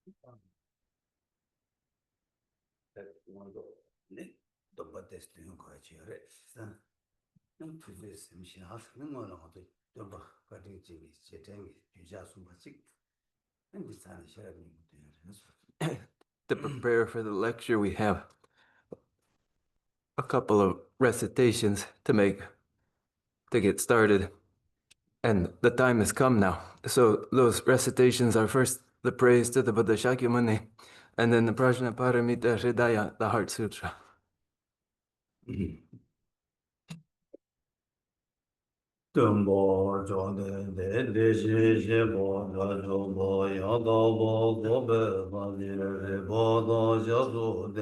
To prepare for the lecture, we have a couple of recitations to get started. And the time has come now. So those recitations are first the praise to the Buddha Shakyamuni, and then the Prajna Paramita Hridaya, the Heart Sutra. Tumbo Jode de Shi Bo Rajo Bo Yada Bo Gobe Vavire Bo Jazu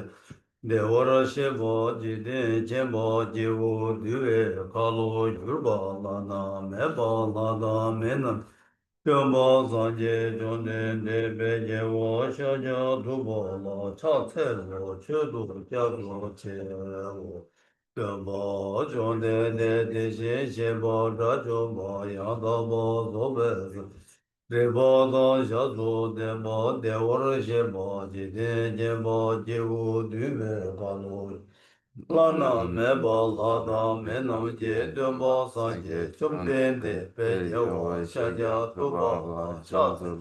de Ora Shebo Jide Jembo Jivu Due Kalu Yurba Lana Meba Lana Menam Tumbo Zanje Jone de Beje Wo Shaja Dubo La Cha Tse Wo Chedu Jazu Che Bo Jone de Shi Shebo Rajo Bo Yada Bo Gobe Rebo do jazu demo de orje mo jide jemo jivu düme kalu lana me balada me nam je demo sanje chumden de pe yawa shaja tu bala chazu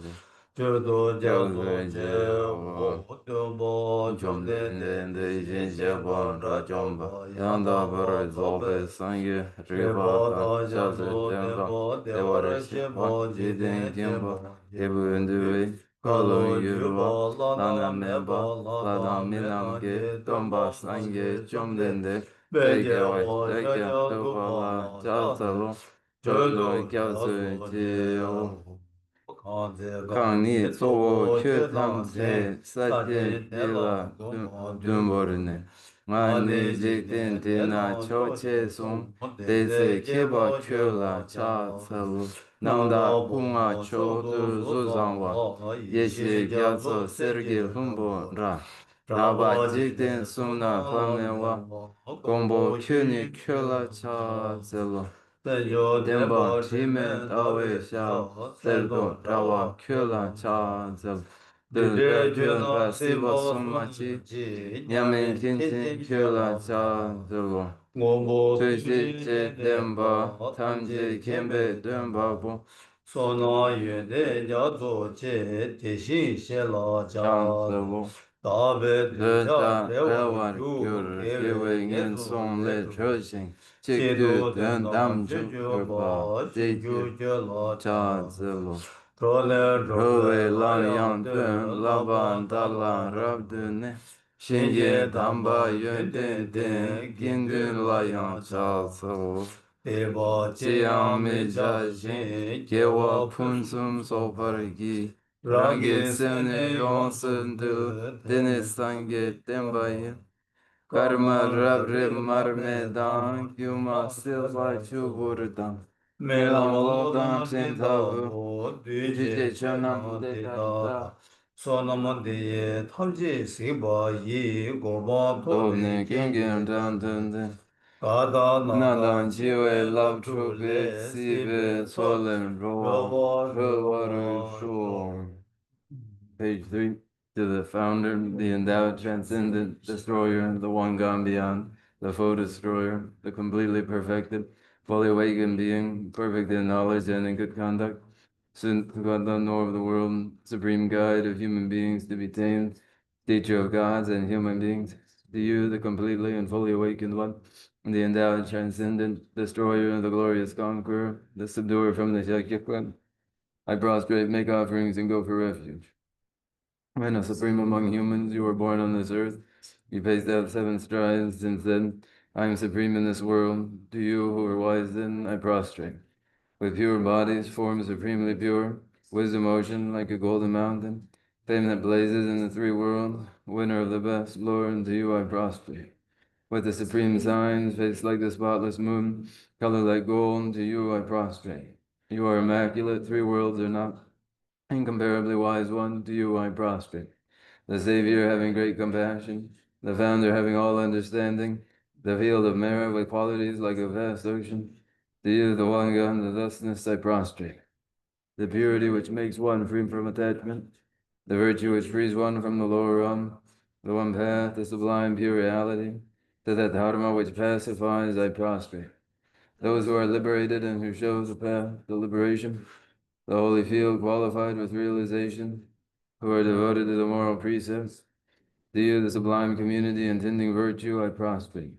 judo jazu je o demo chumden de je jebo rajomba yanda bar zobe sanje reba jazu demo de orje mo jide jemo Ebunduwe, Kolo Yubo, Lana Meba, Lada Minamge, Domba Sange, Jomdende, Begewe, Deke, Topala, Jatalo, Jodo, Gyazu, Jio, Kani, Towo, Kyutam, Se, Satye, Dila, Dumborine. Mani Jikten Tina Choche Sung, Dese Keba Chula, Cha Salu. Namda Punga Cho Tu Zuzangwa Yeshe Gyatso Sergi Humbo Ra Raba Jikden Sumna Pamewa Gombo Kyuni Kyola Cha Zelo Demba Chime Dawe Sha Seldo Rawa Kyola Cha Zelo Dede Kyunpa Siva Sumachi Nyamin Kintin Kyola Cha Zelo Tuji che demba, tamji kembe demba bo. Sona yue jazo che te shin she la cha. Tabe de cha rewa gyur kewe ngen song le choshing. Chik du den dam ju ba, te ju la cha zelo. Rove lan yang dun laban dalan rab dune. Shinge damba yun den den gindun la yang cha so. Eba chiang mi ja shin gewa pun sum so pargi. Rangi semne yon sun du dene sange demba yin. Karma rabre marme dan kyuma silva chubur Melam lodan sentavu Jije chanam dekata Sonam de tamji siba yi goba Tobne kingen dan dende Kada nadan jiwe lab trupe Sibe solen ro Rwaru shur. Page 3. To the founder, the endowed, transcendent, destroyer, the one gone beyond, the foe destroyer, the completely perfected, fully awakened being, perfect in knowledge and in good conduct, since God the knower of the world, supreme guide of human beings to be tamed, teacher of gods and human beings, to you, the completely and fully awakened one, the endowed, transcendent, destroyer, the glorious conqueror, the subduer from the Shakya, I prostrate, make offerings, and go for refuge. When a supreme among humans, you were born on this earth. You paced out 7 strides and said, I am supreme in this world. To you who are wise then, I prostrate. With pure bodies, form supremely pure, wisdom ocean like a golden mountain, fame that blazes in the 3 worlds, winner of the best, Lord, to you I prostrate. With the supreme signs, face like the spotless moon, color like gold, to you I prostrate. You are immaculate, 3 worlds are not. Incomparably wise one, to you I prostrate. The Savior having great compassion, the Founder having all understanding, the field of merit with qualities like a vast ocean, to you, the one God, the thusness I prostrate. The purity which makes one free from attachment, the virtue which frees one from the lower realm, the one path, the sublime pure reality, to that dharma which pacifies, I prostrate. Those who are liberated and who show the path, the liberation, the holy field qualified with realization, who are devoted to the moral precepts, to you, the sublime community intending virtue, I prostrate.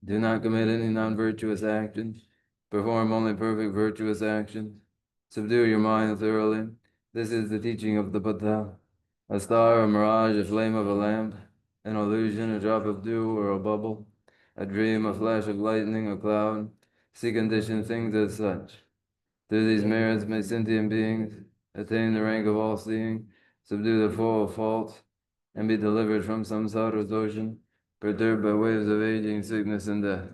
Do not commit any non-virtuous actions. Perform only perfect virtuous actions. Subdue your mind thoroughly. This is the teaching of the Buddha. A star, a mirage, a flame of a lamp, an illusion, a drop of dew or a bubble, a dream, a flash of lightning, a cloud. See conditioned things as such. Through these merits may sentient beings attain the rank of all-seeing, subdue the four faults, and be delivered from samsara's ocean, perturbed by waves of aging, sickness, and death.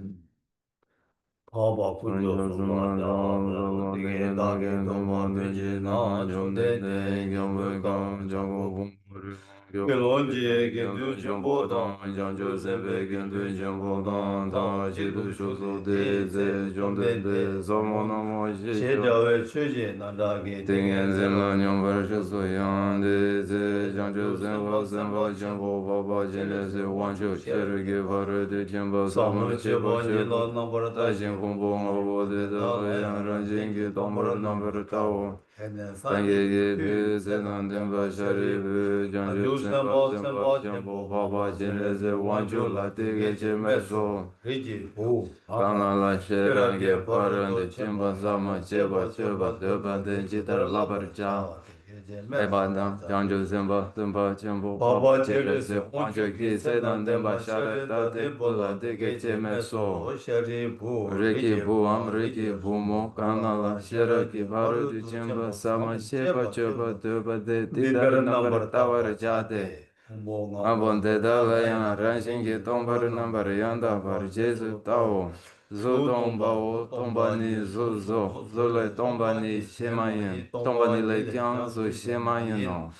Reki buam, reki bumo, kanala, sheraki, baru, chimba, sama, shepa, chopa, tuba, de, didar, number, tower, jate. Abonte dala yana, ranshingi, tombar, number, yanda, bar, jesu, tao. Zo tomba o, tomba ni, zo zo, zole, tomba ni, shemayin, tomba ni le kyang, zo shemayin no.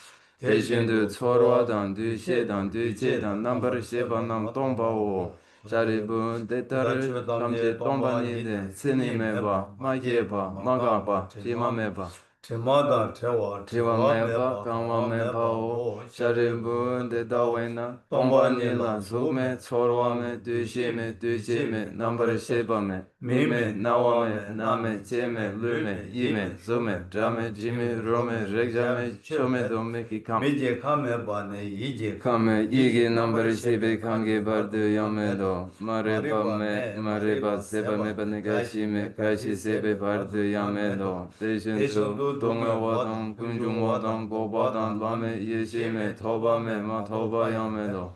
Teishindu, tsorwa dan, du she dan, du che dan, number, sheba nam, tomba o. Sharibun detar kamje tomba ni de sini meba mageba magaba shima meba Tiwa meba kama meba o Sharibun de dawena tomba ni la zume tsorwa me dushi me dushi me nambar sheba me mime nawa me name cheme lume ime zume drame jime rome regjame chome dome ki kam kame igi nambar shebe kange bardu yame do mareba seba me banagashi me kashi sebe bardu yame do deshin tu donga wadang kunjung wadang goba dan lame yeshi me toba me ma toba yame do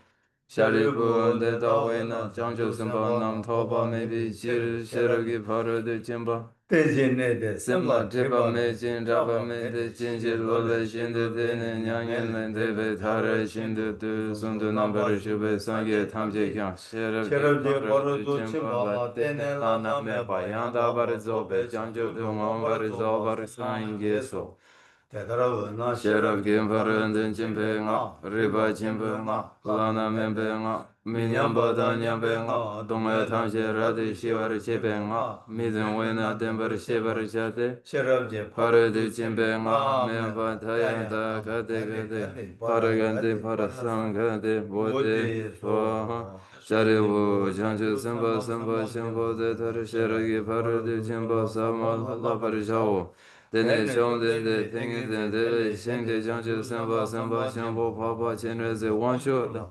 Sharibu de dawena jangjo semba nam toba me bi shir shiragi paru de jimba Simla driba me jin raba me de jinji lole shindu de ne nyangen le debe tare shindu du sundu nambar shube sangye tamje kyang shirab je paru du chimba la tene lana me ba yanda bar zobe jangjo du mambar zobar sangye so Sherab Gimparan Chimpe nga, Riba Chimpe nga, Lana Mempe nga, Minyamba Danyampe nga, Donga Tamshe Radi Shivar Chepe nga, Midin Wena Dembar Shivar Chate, Paradi Chimpe nga, Mempa Tayanta Kate Kate, Paragante Parasangate, Bote, Swaha, Sharibu, Janju Samba Samba Shimbo Zetar Sheragi Paradi Chimbo Sama Laparishawo. Dene shong den de tengi den de le sheng de jiang zhi sanba sanba xiang bo pa pa qian rui zi wang shu da.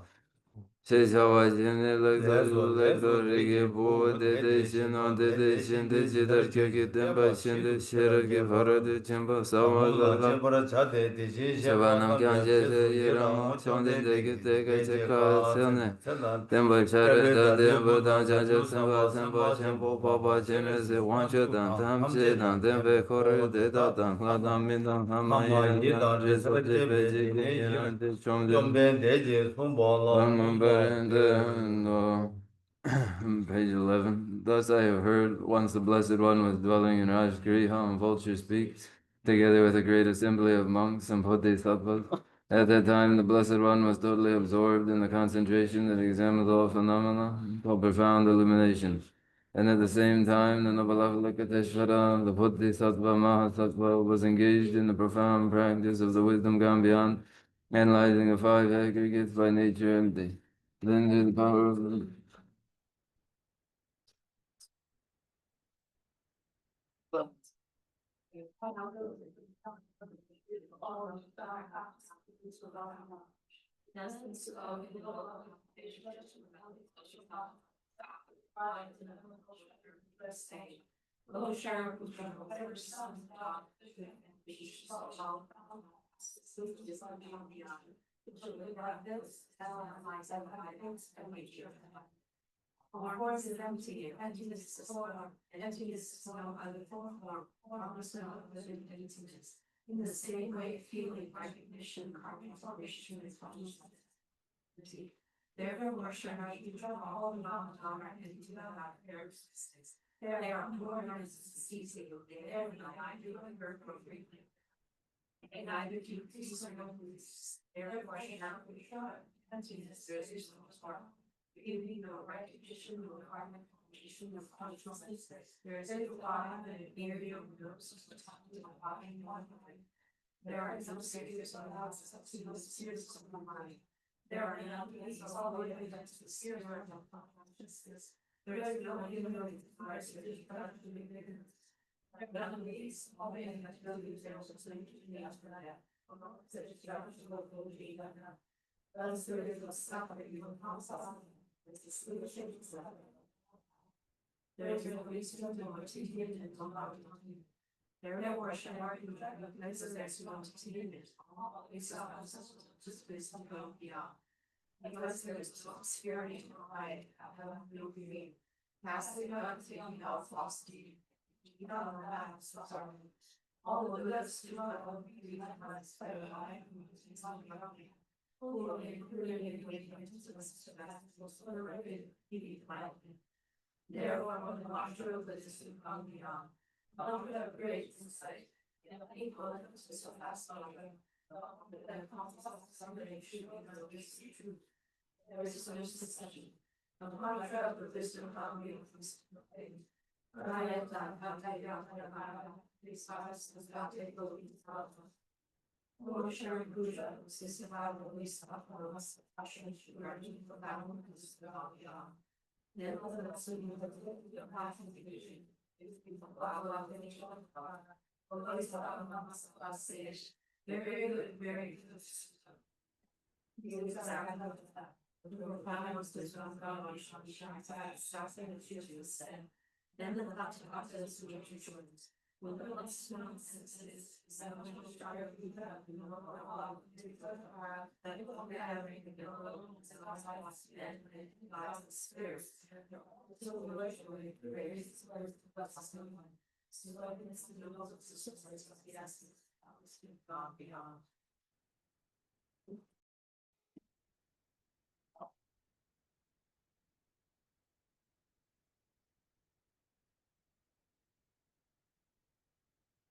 Xie xia wa jian de le de ri ge bu de de xin na de de xin de ji dar kyo ki den ba xin de xie re ge pa re de qian ba sa ma la la. Xie ba nam kiang jie de yi rang ma qiang de de ge de ge zhe ka xiang ne. Den ba cha re da den ba dang jiang zhi sanba sanba xiang bo pa pa qian rui zi wang shu dan tam xie dan den be ko re de da dan la dan min dan ha ma yi dan zhi so zhi be ji ge yi rang de chong de. Page 11. Thus I have heard, once the Blessed One was dwelling in Rajgriha on Vulture Peak, together with a great assembly of monks and bodhisattvas. At that time, the Blessed One was totally absorbed in the concentration that examines all phenomena called profound illumination. And at the same time, the noble Avalokiteshvara, the Bodhisattva Mahasattva, was engaged in the profound practice of the wisdom gone beyond Analyzing the five aggregates by nature empty. Then to the power of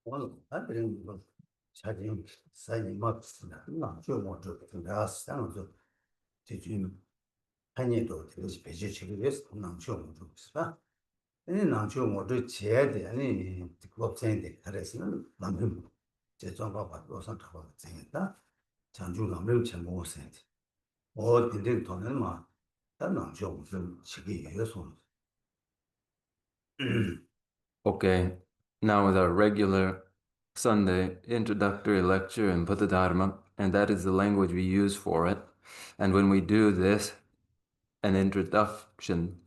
오늘 아들은 뭐 자기 사이 맞습니다. 나좀 먼저 나스는 저 지금 한에도 되게 배제 체계에서 나좀 먼저 있어. 아니 나좀 먼저 제야 돼. 아니 그것인데 그래서는 남은 제정과 받고선 타고 생겼다. 장주 남을 전부 생겼. 근데 돈은 막 나는 좀 시기 예서. Okay, now with our regular Sunday introductory lecture in Buddha Dharma, and that is the language we use for it. And when we do this, an introduction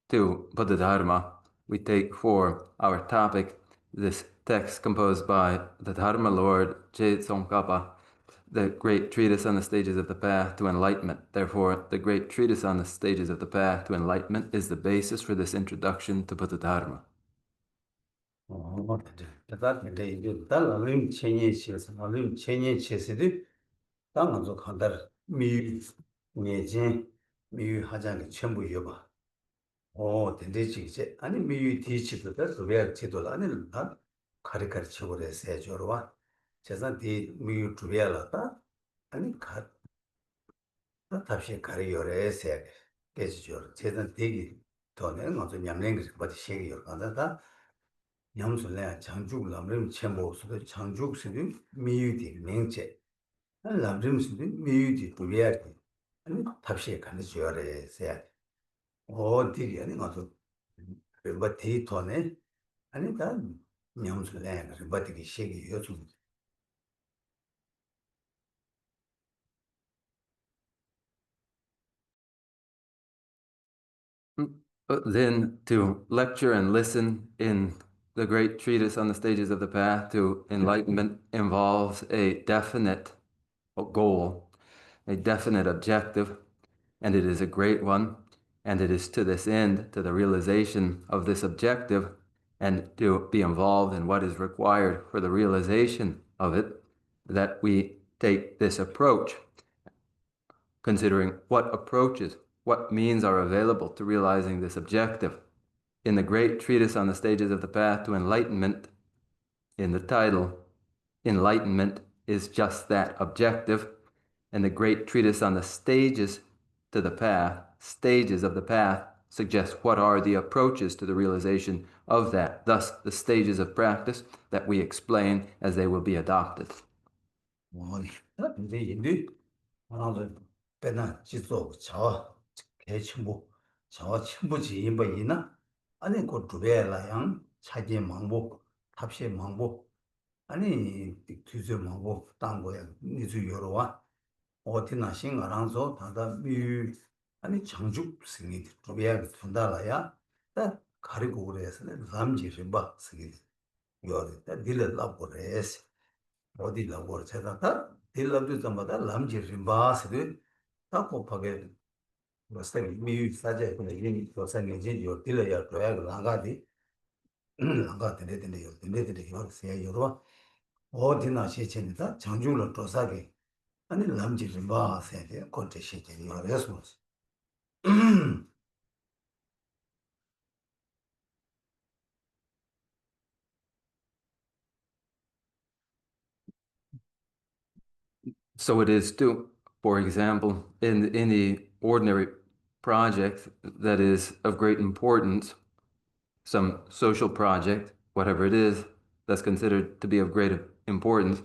to Buddha Dharma, we take for our topic this text composed by the Dharma Lord Je Tsongkhapa, the great treatise on the stages of the path to enlightenment. Therefore, the great treatise on the stages of the path to enlightenment is the basis for this introduction to Buddha Dharma. 근데 이제 달라는 체니치에서 말은 체니치에서도 당한서 간다 미 내진 미 하자는 전부 여봐. 된대지 이제 아니 미 뒤치부터 왜 제도 아니는 다 가르쳐 버려서 저러와. 제가 미 주변라다 아니 가 답시 가르요래서 계시죠. 제가 되게 돈은 먼저 냠는 거 같이 시기요. 간다. 양순래 장죽 람림 첨보스도 장죽스도 미유디 명제 람림스도 미유지 부리야기 아니 탑시에 가는 지어래 세야 어디리 아니 가서 뭐 데이터네 아니 다 냠슬래 버티기 시기 요즘 Then to lecture and listen in the great treatise on the stages of the path to enlightenment involves a definite goal, a definite objective, and it is a great one. And it is to this end, to the realization of this objective, and to be involved in what is required for the realization of it, that we take this approach, considering what approaches, what means are available to realizing this objective. In the great treatise on the stages of the path to enlightenment, in the title, enlightenment is just that objective. And the great treatise on the stages to the path, stages of the path, suggests what are the approaches to the realization of that, thus the stages of practice that we explain as they will be adopted. 근데 인도 하나도 배나 지속 저 개침부 저 침부지 뭐이나 아니 그 두배라양 차지 망보 탑시 망보 아니 뒤져 망보 딴 거야 니주 여러와 어디나 신가랑서 다다 미 아니 장죽 승리 두배야 분다라야 다 가리고 그래서는 남지를 봐 쓰기 요래 다 딜을 라고 그래서 어디 라고 제가 다 딜럽도 좀마다 남지 림바스도 다 곱하게 뭐스테 미 사제 근데 이미 도상에 이제 요 딜러야 줘야 나가디 나가데 되는데 요 되는데 요 세야 요로 어디나 시체니다 장중으로 도사게 아니 남지 림바스에 건데 시체 요래서 So it is too, for example, in any ordinary project that is of great importance, some social project, whatever it is, that's considered to be of great importance,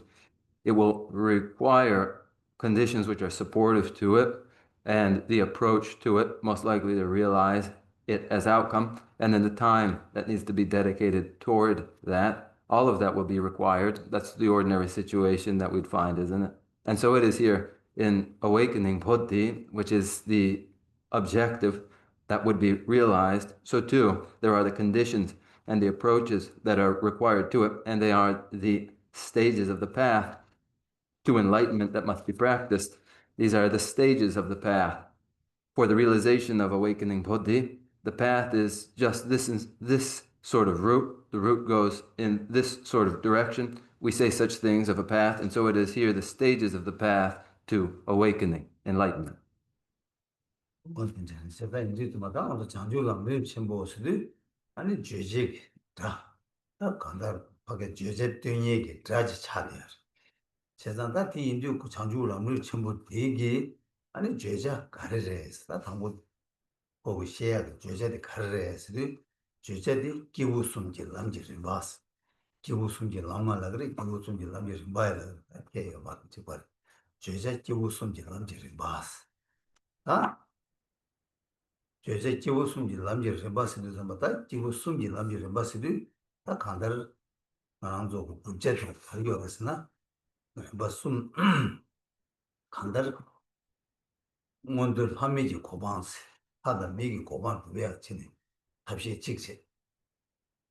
it will require conditions which are supportive to it and the approach to it, most likely to realize it as outcome, and then the time that needs to be dedicated toward that. All of that will be required. That's the ordinary situation that we'd find, isn't it? And so it is here in awakening buddhi, which is the objective that would be realized. So too, there are the conditions and the approaches that are required to it, and they are the stages of the path to enlightenment that must be practiced. These are the stages of the path. For the realization of awakening buddhi, the path is just this sort of route. The route goes in this sort of direction. We say such things of a path, and so it is here the stages of the path to awakening, enlightenment. 제가 이제 좀 아까 장주랑 매 첨보스도 아니 죄직 다 간다 밖에 죄제 된 얘기 자지 차려 세상다 티 인도 그 장주랑 매 첨보 되게 아니 죄자 가르래서 당고 보고 시야 죄제의 가르래서 죄제의 기부 숨지 남지를 봤어 기부 숨지 남말라 그래 기부 숨지 남지를 봐야 돼 맞지 봐 죄제 기부 숨지 남지를 봤어 아 죄제 기부 숨지 남지를 봤으면 좀다 기부 숨지 남지를 봤으면 다 간다를 안한조 부제도 발견했으나 봤음 간다를 뭔들 함미지 고방스 하다 미기 고방 왜 치네 답시 직세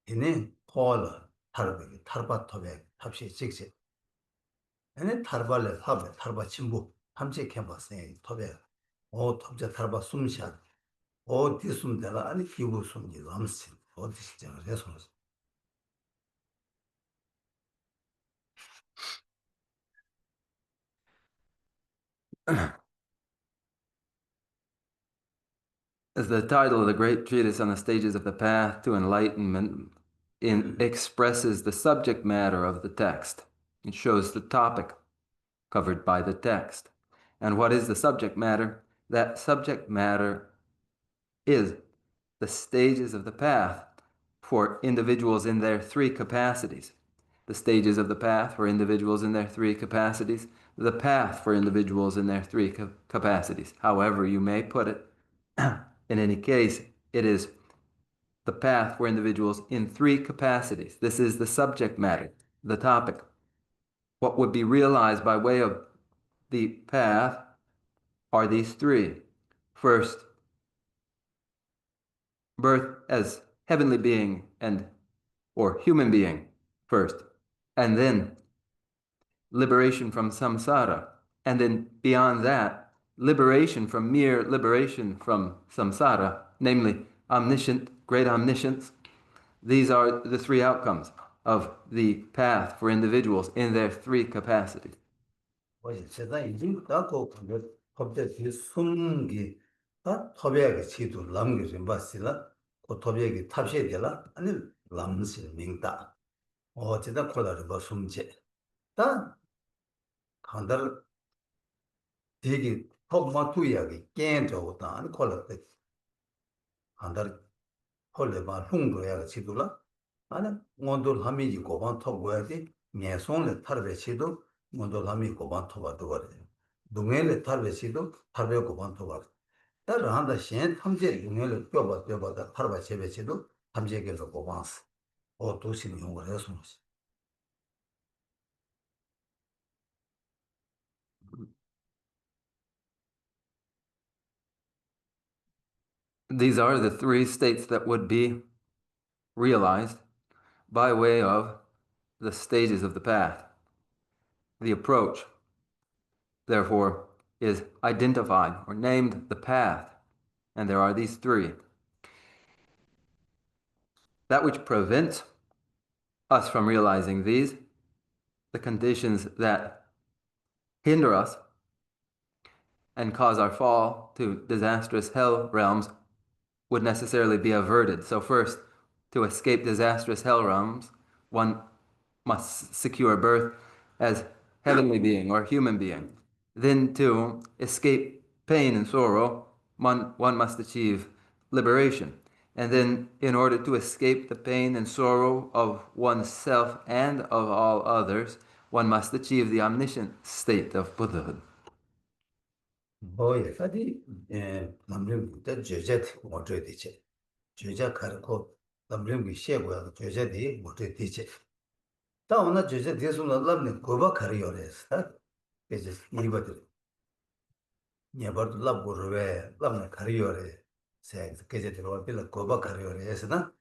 이네 폴 탈베 탈바 토베 답시 직세 이네 탈발레 합베 탈바 침부 함제 캠퍼스에 토베 오 톱제 탈바 숨샷 어디 숨대라 아니 기부 숨지 남스 어디 진짜 그래서 As the title of the great treatise on the stages of the path to enlightenment expresses the subject matter of the text. It shows the topic covered by the text. And what is the subject matter? That subject matter is the stages of the path for individuals in their three capacities. the stages of the path for individuals in their three capacities, the path for individuals in their three capacities. However you may put it, in any case, it is the path for individuals in three capacities. This is the subject matter, the topic. What would be realized by way of the path are these three. First, birth as heavenly being or human being first, and then liberation from samsara, and then beyond that, mere liberation from samsara, namely omniscient, great omniscience. These are the three outcomes of the path for individuals in their three capacities. 제가 이제 따고 그 법대 숨기 다 토비하게 지도 남게 좀 봤으라 그 토비하게 탑시에 되라 아니 남시 명다 어제다 콜라를 봐 숨제 다 간달 되게 톱마투이하게 깨져다 아니 콜라데 간달 콜레바 흉도야 지도라 아니 원돌 함이지 고반 톱고야지 녀송을 타르베 지도 먼저 함이 고반 톱아도 그래 동해를 타르베 지도 타르베 고반 톱아 따라 한다 신 탐제 동해를 뼈봐 타르바 제베 지도 탐제게서 고반스 도시는 용을 해서 These are the three states that would be realized by way of the stages of the path. The approach, therefore, is identified or named the path, and there are these three. That which prevents us from realizing these, the conditions that hinder us and cause our fall to disastrous hell realms, would necessarily be averted. So first, to escape disastrous hell realms, one must secure birth as heavenly being or human being. Then to escape pain and sorrow, one must achieve liberation. And then in order to escape the pain and sorrow of oneself and of all others, one must achieve the omniscient state of Buddhahood. 어디 남림 때 제제 뭐저 되지 제자 가르고 남림 시에고야 제제디 뭐저 되지 다 오늘 제제 대수는 남는 고바 가리요래서 그래서 이거들 네버도 라보르베 남는 가리요래 세 그제 들어와 빌라 고바 가리요래서나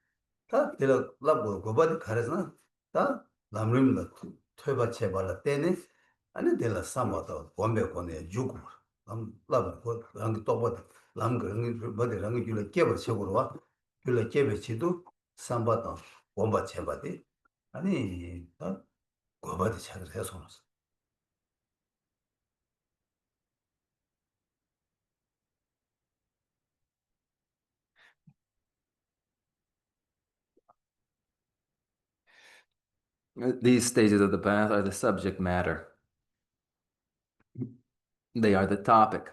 다 빌라 라보 고바디 가르서나 다 남림도 퇴바 제발라 때네 아니 될라 삼아도 원배 권에 주고 남 랑 또버 랑 그런 뭐들 랑 줄에 깨버 책으로 와 줄에 깨버 지도 삼바다 원바 제바디 아니 고바디 책을 해서 These stages of the path are the subject matter. They are the topic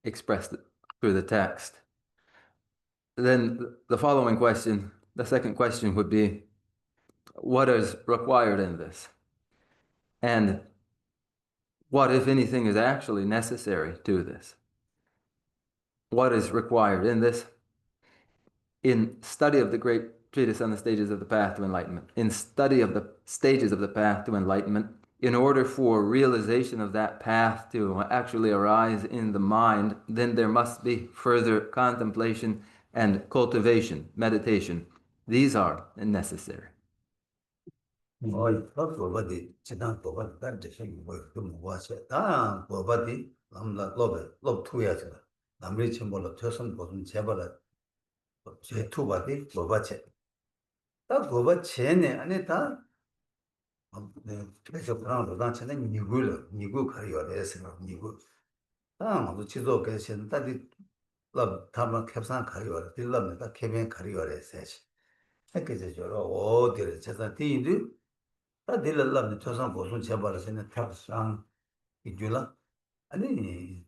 expressed through the text. Then the following question, the second question would be, what is required in this? And what, if anything, is actually necessary to this? What is required in this? In study of the great treatise on the stages of the path to enlightenment, in study of the stages of the path to enlightenment, in order for realization of that path to actually arise in the mind, then there must be further contemplation and cultivation, meditation. These are necessary. 고바디 지난 고바디 단지 생기 뭐좀 와서 다 고바디 남라 로베 투야서 남리 첨벌로 퇴선 보좀 제발 제 투바디 고바체 다 고바체네 아니 다 그래서 그런 단체는 니구 가리어래서 니구 아무도 지도 계신 다디 럽 다만 캡산 가리어래 빌럽니다 캐빈 가리어래서 그래서 저 어디를 제가 뒤인데 다 딜럽는 조선 보선 제발에서는 탑상 이줄라 아니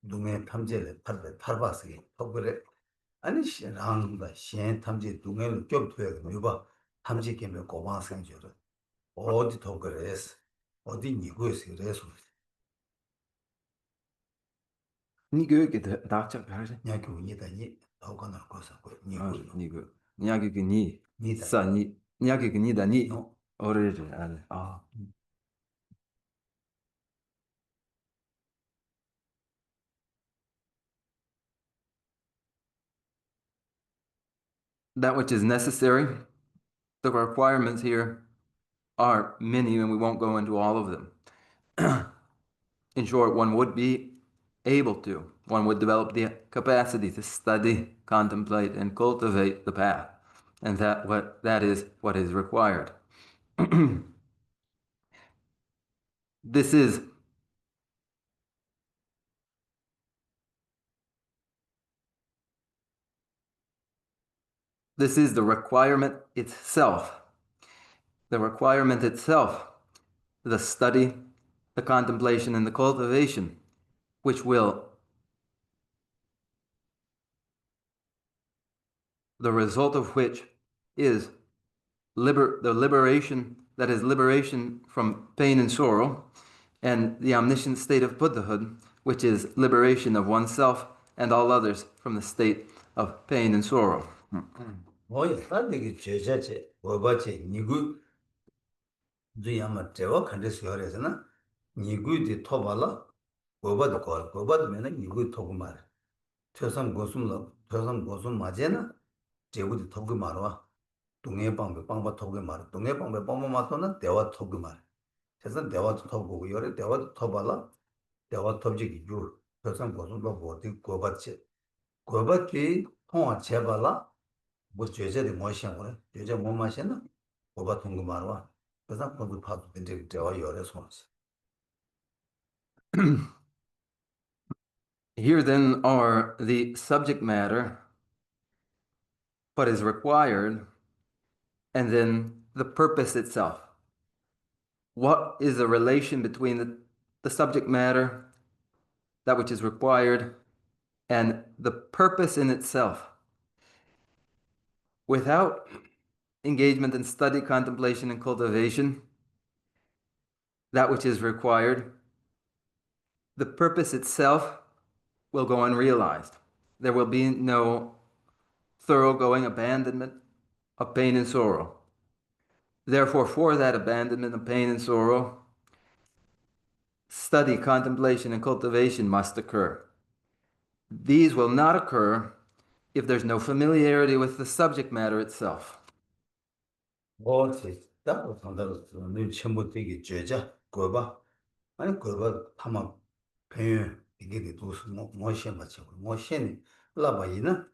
동해 탐제를 탈바스기 그래 아니 시랑다 시엔 탐제 동해를 좀 투여 봐 탐제 게면 고마워 생겨서 어디 더 그래서 어디 니고에서 그래서 니그 게 다짝 하지. 냐기 우니다니 더가나 거서 니고 니그 니야기 니 니다 사니 니야기 니다 니 너 어르르 아. 아. That which is necessary, the requirements here are many, and we won't go into all of them. In short, one would be able to, one would develop the capacity to study, contemplate, and cultivate the path. And that is what is required. This is the requirement itself. The requirement itself, the study, the contemplation, and the cultivation, which will, the result of which is the liberation, that is liberation from pain and sorrow, and the omniscient state of Buddhahood, which is liberation of oneself and all others from the state of pain and sorrow. 뭐야 산데기 제자제 뭐바체 니고 주야마 제와 칸데스 요래서나 니고디 토발라 뭐바도 거 뭐바도 메는 니고 토고 말 최선 고숨로 최선 고숨 맞제나 제고디 토고 말와 동해 방배 방바 토고 말 동해 방배 방바 맞도는 대화 토고 말 최선 대화도 토고 요래 대화도 토발라 대화 토지기 유 최선 고숨로 뭐디 고바체 고바티 통화 제발라 뭐 죄제도 뭐 시험을 죄제 뭐 마시나 뭐가 통고 말와 그래서 거기 파도 된데 대화 열에 손었어. Here then are the subject matter, what is required, and then the purpose itself. What is the relation between the subject matter, that which is required, and the purpose in itself? Without engagement in study, contemplation, and cultivation, that which is required, the purpose itself will go unrealized. There will be no thoroughgoing abandonment of pain and sorrow. Therefore, for that abandonment of pain and sorrow, study, contemplation, and cultivation must occur. These will not occur if there's no familiarity with the subject matter itself. 뭐지? 딱 상대로 늘 전부 되게 죄자 거봐. 아니 거봐 타마 배에 이게 도스 뭐 시험 맞죠. 뭐 시험이 라바이나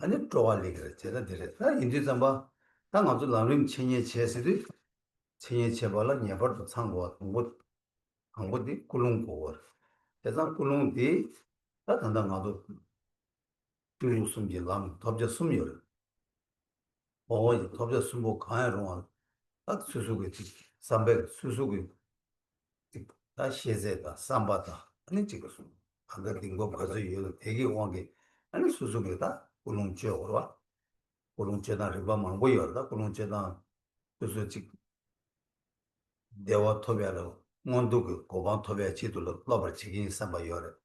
아니 쪼알리 그래. 제가 들어. 나 인지 잠바 당 아주 람림 천예 제세들 천예 제발라 녀버도 참고 뭐 한국이 꿀웅 보고. 대상 꿀웅디 다 단단 가도 그 숨지 람 덥저 숨이요. 덥저 숨고 가야로 딱 수수기 300 수수기 다 시제다 삼바다 아니 지금 아까 딩고 가서 이거 되게 원게 아니 수수기다 울릉지역으로 와 울릉지다 리바 망고 열다 울릉지다 그래서 지금 대화 토비하러 원도 그 고방 토비하 지도로 러버 지긴 삼바 열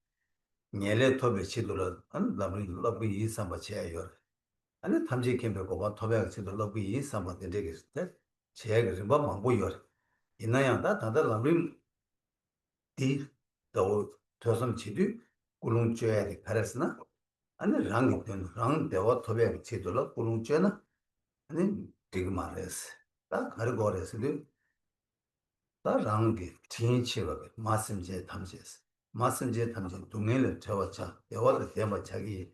녀레 토비 지도로 안 러브 이 삼바 제야 열 아니 탐지 캠프 고방 토비하 지도로 러브 이 삼바 되게 제야 리바 망고 열 이나야다 다들 람림 디 더 저선 지디 꿀웅죄에 가르스나 아니 랑 대화 토베 지도로 꿀웅죄나 아니 되게 말했어 딱 가르고래서도 다 랑게 진치가 말씀제 탐지했어 말씀제 탐지 동네를 저와차 대화를 대마 자기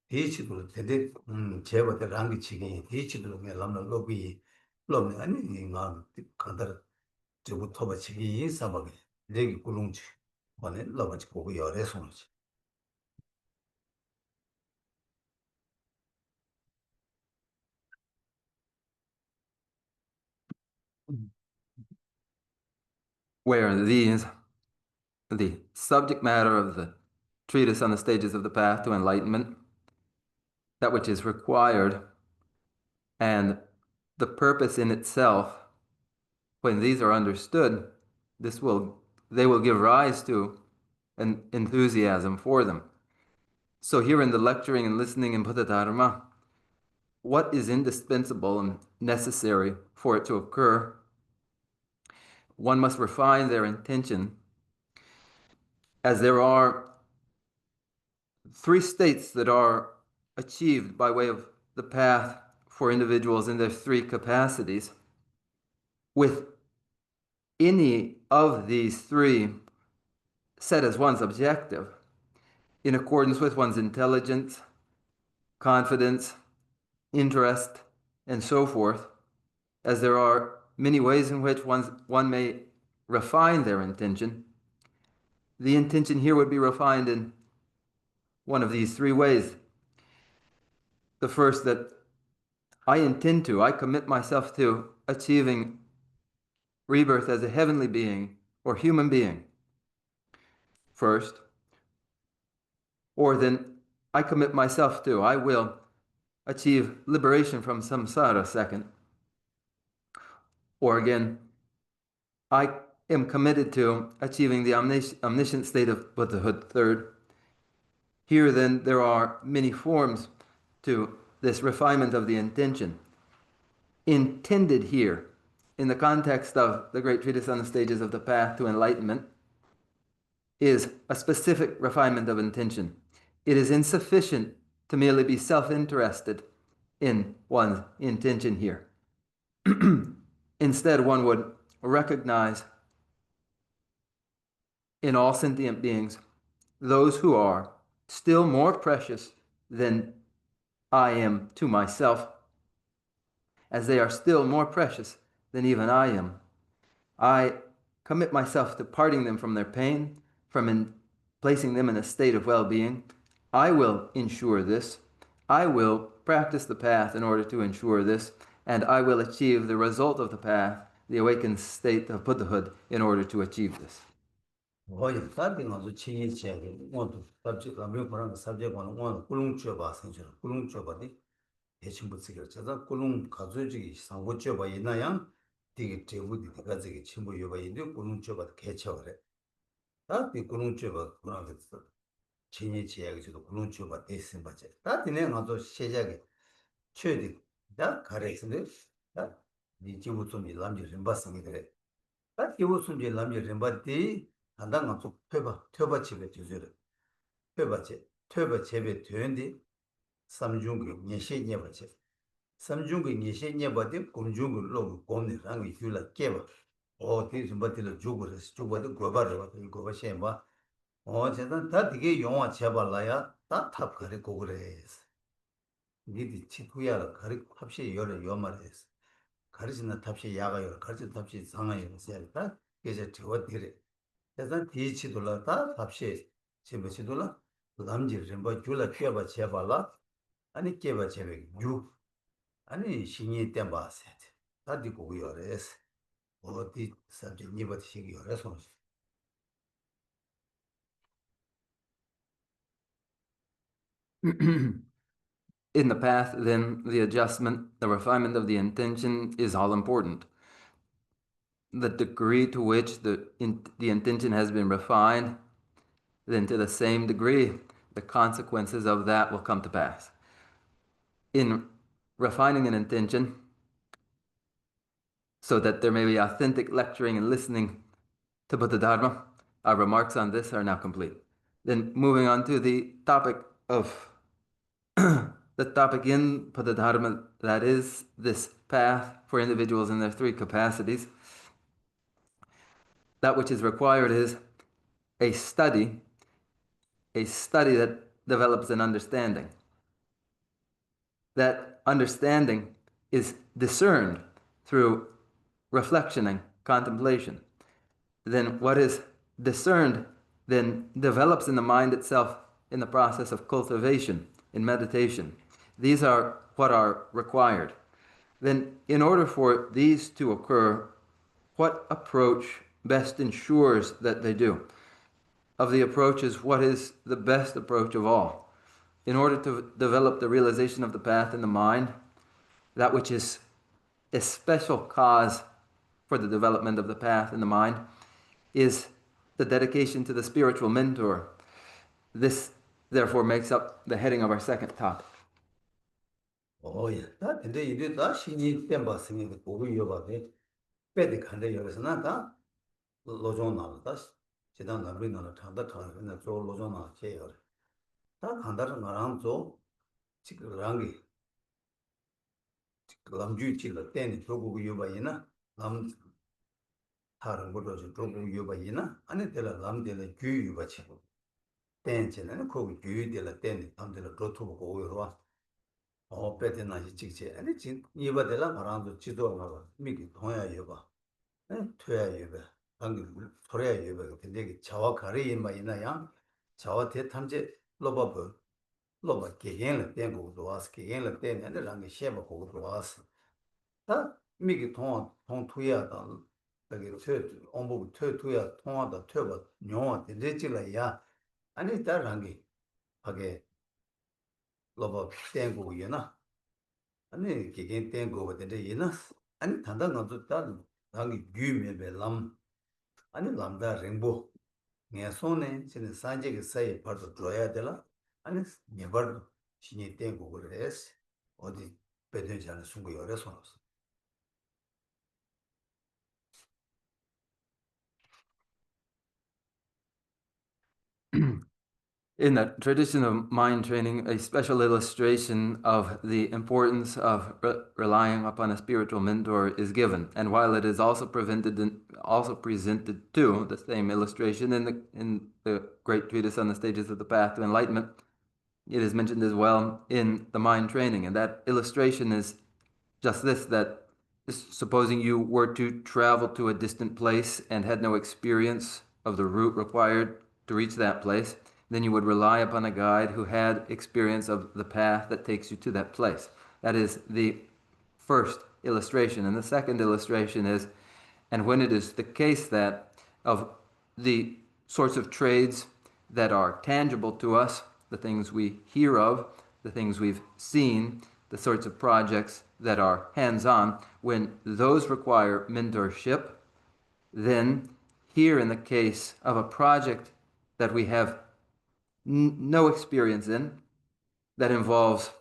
대치도 되게 제버들 랑게 치기 대치도 내 람는 로비 로미 아니 이가 간다 저부터 버치기 인사하게 내기 꿀웅죄 번에 러버지 보고 열에 손이지. Where the subject matter of the treatise on the stages of the path to enlightenment, that which is required, and the purpose in itself when these are understood, they will give rise to an enthusiasm for them. So here in the lecturing and listening in Buddha Dharma, what is indispensable and necessary for it to occur? One must refine their intention, as there are three states that are achieved by way of the path for individuals in their three capacities. With any of these three set as one's objective, in accordance with one's intelligence, confidence, interest, and so forth, as there are many ways in which one may refine their intention, the intention here would be refined in one of these three ways. The first, that I commit myself to achieving rebirth as a heavenly being or human being first, or then I commit myself to, I will achieve liberation from samsara second, or again, I am committed to achieving the omniscient state of Buddhahood third. Here then there are many forms to this refinement of the intention. Intended here, in the context of the great treatise on the stages of the path to enlightenment, is a specific refinement of intention. It is insufficient to merely be self-interested in one's intention here. Instead, one would recognize in all sentient beings those who are still more precious than I am to myself, as they are still more precious than even I am. I commit myself to parting them from their pain, from placing them in a state of well-being. I will ensure this. I will practice the path in order to ensure this, and I will achieve the result of the path, the awakened state of Buddhahood, in order to achieve this. 거의 다른 아주 친이치하게 모두 답지 라면이랑 sabje고는 오늘 꿀웅 줘봐 선처럼 꿀웅 줘봐디 대충 붙이기로 저다 꿀웅 가져지기 상고 줘봐 있나요? 되게 제부디 가지기 친구 요바 있는데 꿀웅 줘봐 개쳐 그래. 다디 꿀웅 줘봐 그러면서 친이치하게 저도 꿀웅 줘봐 대신 받지. 다디네 아주 시작이 최디 다 가래스네. 이 지부 좀 남지 좀 봤으면 그래. 다 지부 좀 남지 좀 봤디. 한단 좀 펴봐 집에 주저를 펴봐 집에 되는데 삼중기 예시냐 봐지 삼중기 예시냐 봐도 공중으로 공내 랑이 줄라 깨봐 어디 좀 받들 주고도 고바를 봐 고바 셴바 제가 다 되게 용어 잡아라야 다 탑거리 고그래 니디 치쿠야 거리 합시 열을 요말했어 가르치는 탑시 야가요 가르치는 탑시 상하요 세다 이제 저들이 그래서 뒤치돌라 다 합시 집에치돌라 남지를 뭐 줄라 펴봐 제발라 아니 깨봐 제백 유 아니 신이 때 봐세 다 디고 요래스 어디 sabje 니버티 시기 요래서 In the path, then, the adjustment, the refinement of the intention is all important. The degree to which the intention has been refined, then to the same degree, the consequences of that will come to pass. In refining an intention, so that there may be authentic lecturing and listening to Buddha Dharma, our remarks on this are now complete. Then moving on to the topic of the topic in Buddha Dharma, that is this path for individuals in their three capacities. That which is required is a study that develops an understanding. That understanding is discerned through reflection and contemplation. Then what is discerned then develops in the mind itself in the process of cultivation, in meditation. These are what are required. Then in order for these to occur, what approach best ensures that they do? Of the approaches, what is the best approach of all? In order to develop the realization of the path in the mind, that which is a special cause for the development of the path in the mind is the dedication to the spiritual mentor. This, therefore, makes up the heading of our second topic. Oh, yeah. That and they did that. She need them by singing the Gogu Yoba. Betty can they use not that. Lojona, that's Chidan Lamrim on the Tanda in the Joe Lojona chair. That Handar Naranzo, Chikarangi, Lamju Chilla, then Jogu Yoba, Lam Tarango, Jogu Yoba, and it tell a Lam de la Gu Yuba. Tension and a cook, Gu de la Ten, and the Rotu go. Oh, better not chick, and it's in Yuba de la Marando Chido, Miki, Toya Yuba, and Toya Yuba, and Toya Yuba, can take Chawakari in my inayam, Chawate Tamje, Loba, Loba, Kigan, then go to us, Kigan, then and the Lang Sheba go to us. That Miki Ton, Ton Tuya, the third, almost Tuya, Ton, the Turbo, no, the Legila, ya, and it's that Rangi, again. Loba, then go, 아니 기겐 땡고 버데 이나 아니 단단 나도 다 당이 규메베 람 아니 람다 랭보 네 손에 지는 산제게 사이 버도 줘야 되라 아니 네버 신이 땡고 그래스 어디 배전자는 숨고 열어 손었어 In the tradition of mind training, a special illustration of the importance of relying upon a spiritual mentor is given. And while it is also presented too, the same illustration in the great treatise on the stages of the path to enlightenment, it is mentioned as well in the mind training. And that illustration is just this, that supposing you were to travel to a distant place and had no experience of the route required to reach that place, then you would rely upon a guide who had experience of the path that takes you to that place. That is the first illustration. And the second illustration is, and when it is the case that of the sorts of trades that are tangible to us, the things we hear of, the things we've seen, the sorts of projects that are hands-on, when those require mentorship, then here in the case of a project that we have no experience in, that involves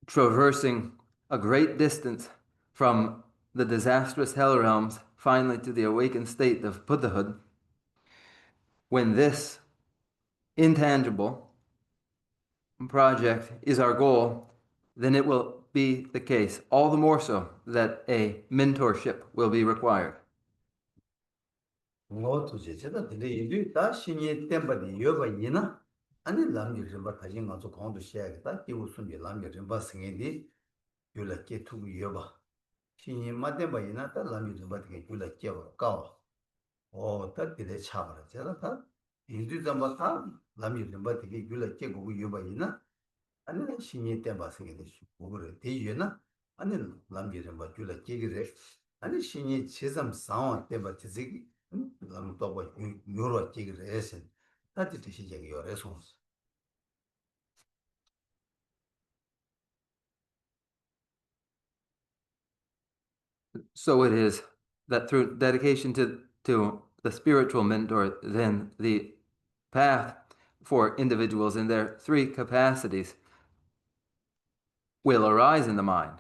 traversing a great distance from the disastrous hell realms finally to the awakened state of Buddhahood, when this intangible project is our goal, then it will be the case, all the more so that a mentorship will be required. 뭐 제가 근데 이게 다 신이 템버리 여바이나 아니 남이 좀 가지 가서 공부 시작했다 기우순이 남이 좀 생인디 요렇게 두고 여바 신이 맞대바이나 다 남이 좀 받게 요렇게 가 딱들에 차버려 제가 다 인도 좀 다 남이 좀 받게 요렇게 고고 여바이나 아니 신이 템버 생인디 그거를 대유나 아니 남이 좀 받게 요렇게 그래 아니 신이 제삼 상황 때바 지지 lam toba yoro chigi resen tati tishi chigi yore sons. So it is that through dedication to the spiritual mentor, then the path for individuals in their three capacities will arise in the mind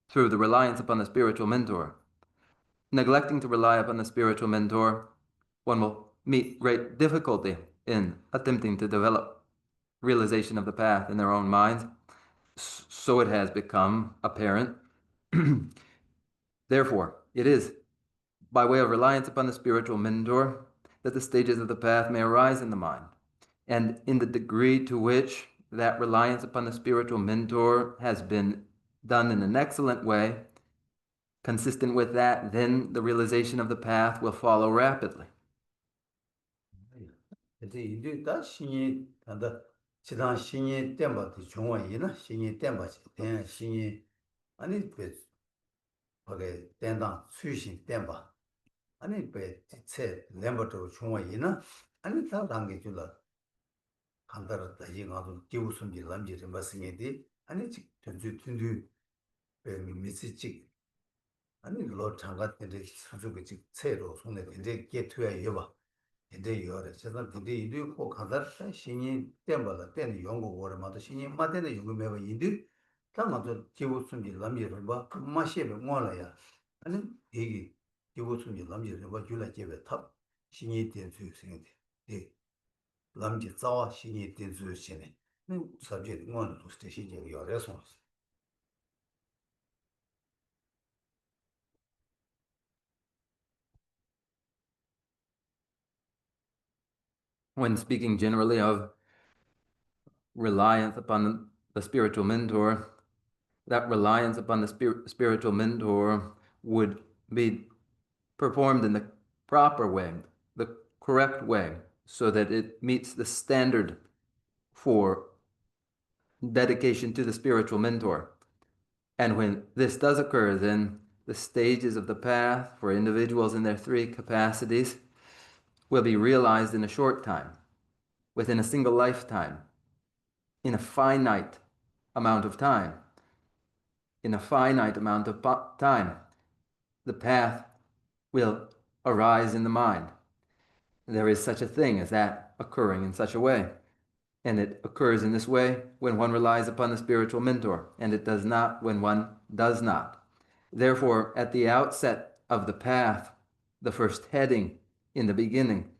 through the reliance upon the spiritual mentor. Neglecting to rely upon the spiritual mentor, one will meet great difficulty in attempting to develop realization of the path in their own minds. So it has become apparent. Therefore, it is by way of reliance upon the spiritual mentor that the stages of the path may arise in the mind. And in the degree to which that reliance upon the spiritual mentor has been done in an excellent way, consistent with that, then the realization of the path will follow rapidly. 이제 이제 다 신이 단다 지단 신이 땜바도 중앙이나 신이 땜바지 대 신이 아니 그 거기 된다 수신 땜바 아니 그체 렘버도 중앙이나 아니 다 단계 줄라 간다라 다지가도 기우순지 람지 좀 봤으니디 아니 즉 전주 튼두 미스직 아니 로 장갑인데 수수가 즉 새로 손에 근데 개투야 여봐 근데 여래 제가 근데 이도 꼭 가다 신이 때마다 때는 연구 오래마다 신이 마대는 연구 매번 이들 당아도 기부순이 남이를 봐 마시에 뭐라야 아니 이게 기부순이 남이를 봐 줄라 제베 탑 신이 된 수생인데 예 남지 자와 신이 된 수생네 sabje ngwan to ste shi je yo re so When speaking generally of reliance upon the spiritual mentor, that reliance upon the spiritual mentor would be performed in the proper way, the correct way, so that it meets the standard for dedication to the spiritual mentor. And when this does occur, then the stages of the path for individuals in their three capacities will be realized in a short time, within a single lifetime, in a finite amount of time. In a finite amount of time, the path will arise in the mind. There is such a thing as that occurring in such a way. And it occurs in this way when one relies upon the spiritual mentor, and it does not when one does not. Therefore, at the outset of the path, the first heading in the beginning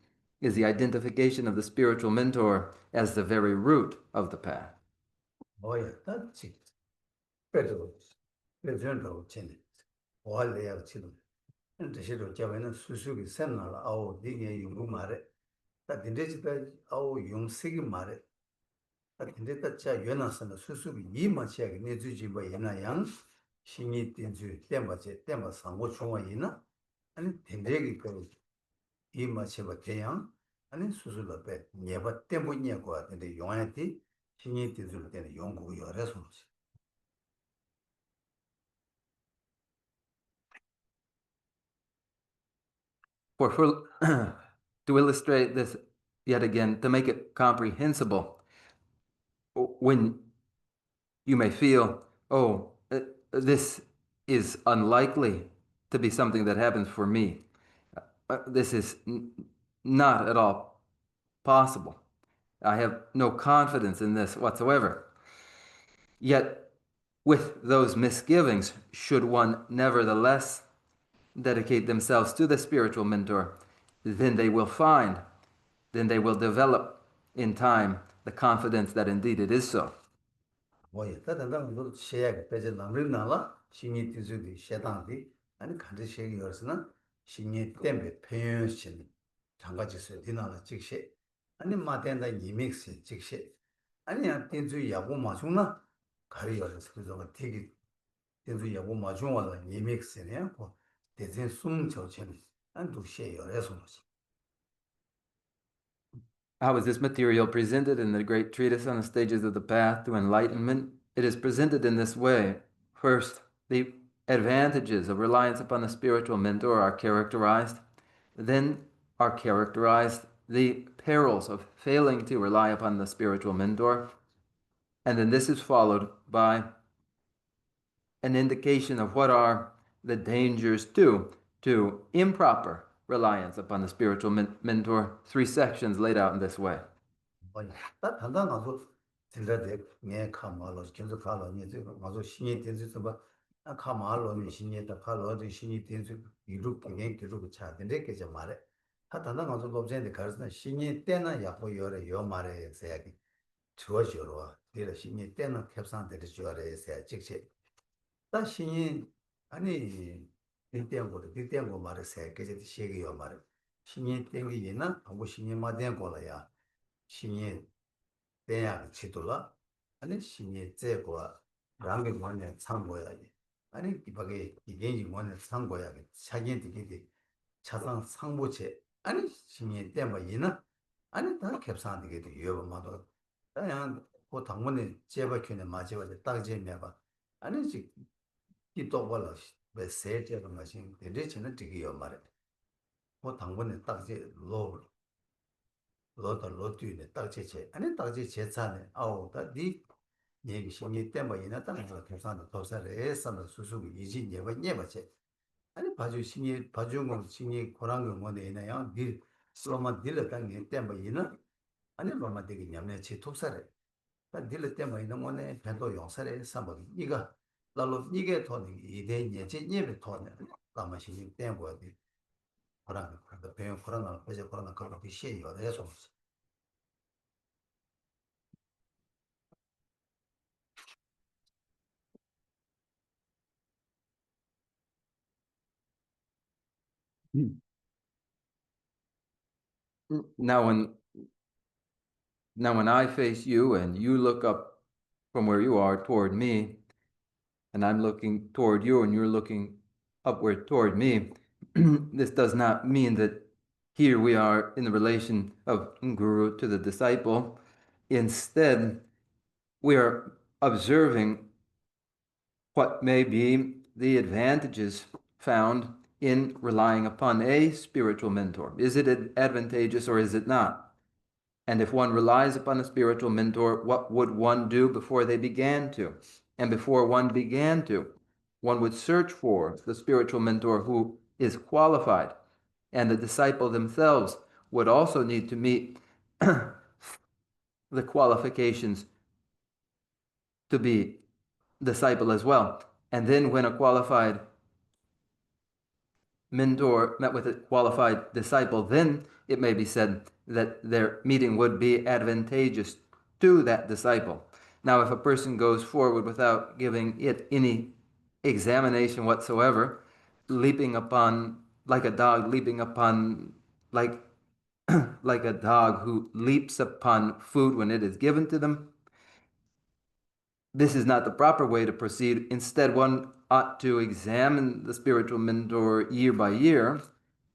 is the identification of the spiritual mentor as the very root of the path. 뭐야 다치 그래도 그래도 전에 원래야 지금 근데 시도 저번에 수수기 샘날 아우 되게 연구 말에 다 근데지가 아우 용색이 말에 다 근데 다자 연나서는 수수기 이마치하게 내주지 뭐 연나양 신이 된주 때마제 때마 상고 중앙이나 아니 된대기 그 이마치바 대양 아니 수수로 배 예바 때문에 거 같은데 용한테 신이 된주 때는 연구 열어서 To illustrate this yet again, to make it comprehensible, when you may feel, oh, this is unlikely to be something that happens for me. This is not at all possible. I have no confidence in this whatsoever. Yet, with those misgivings, should one nevertheless dedicate themselves to the spiritual mentor, then they will find, then they will develop in time the confidence that indeed it is so. 뭐야 다단단 너 시야가 빼져 남을 나와 신이 뒤주디 셰당디 아니 간지 시기 열스나 신이 때문에 표현신 장가지서 디나라 직시 아니 마텐다 이믹스 직시 아니야 된주 야고 마중나 가리 열스 그저 되게 된주 야고 마중와라 이믹스네 뭐 대전 숨 저체는 안도 시에 열에서 How is this material presented in the great treatise on the stages of the path to enlightenment? It is presented in this way. First, the advantages of reliance upon the spiritual mentor are characterized. Then are characterized the perils of failing to rely upon the spiritual mentor. And then this is followed by an indication of what are the dangers to improper reliance upon the spiritual mentor. 3 sections laid out in this way. 뭐야 다 단단하고 진짜데 내 카마로 계속 가로 이제 가서 신이 된지 봐 카마로 신이 다 카로도 신이 된지 이렇게 계속 차던데 그저 말해 다 단단하고 법전에 가서 신이 때나 약고 요래 요 말에 해야지 주어져로 내가 신이 때는 캡산들이 주어래 해야 직접 다 신이 아니 뒷대고 말에 세 개지 시기요 말에 신이 땡기기나 하고 신이 마된 거라야 신이 대야 지도라 아니 신이 제거와 랑게 원에 참고야지 아니 이밖에 이게 원에 참고야지 자기 되게 차상 상보체 아니 신이 때뭐 이나 아니 다 캡산 되게 여러분마도 그냥 그 당문에 제박현에 맞아서 딱 제매봐 아니 지 이또벌어 왜 세제가 마신 대대체는 되게요 말에 그 당문에 딱제 로드네 딱제체 아니 딱제 제차네 아우 다디 얘기 신이 때문에 이나 땅에서 계산도 도사를 해서는 수수기 이지 예버 예버체 아니 바주 신이 바주고 신이 고란 거 뭐네 있나요? 딜 로마 딜을 당에 때문에 이는 아니 로마 되게 냠내 치 톱살에 다 딜을 때문에 있는 거네 배도 용살에 삼박 이거 나로 이게 더 이대 예제 예배 더네 아마 신이 때문에 고란 거 배운 고란 그저 고란 거 비시해요 해서 Now when I face you and you look up from where you are toward me, and I'm looking toward you and you're looking upward toward me, this does not mean that here we are in the relation of guru to the disciple. Instead, we are observing what may be the advantages found in relying upon a spiritual mentor. Is it advantageous or is it not? And if one relies upon a spiritual mentor, what would one do before they began to? And before one began to, one would search for the spiritual mentor who is qualified. And the disciple themselves would also need to meet the qualifications to be disciple as well. And then when a qualified mentor met with a qualified disciple, then it may be said that their meeting would be advantageous to that disciple. Now, if a person goes forward without giving it any examination whatsoever, leaping upon like a dog leaping upon like like a dog who leaps upon food when it is given to them, this is not the proper way to proceed. Instead, one ought to examine the spiritual mentor year by year.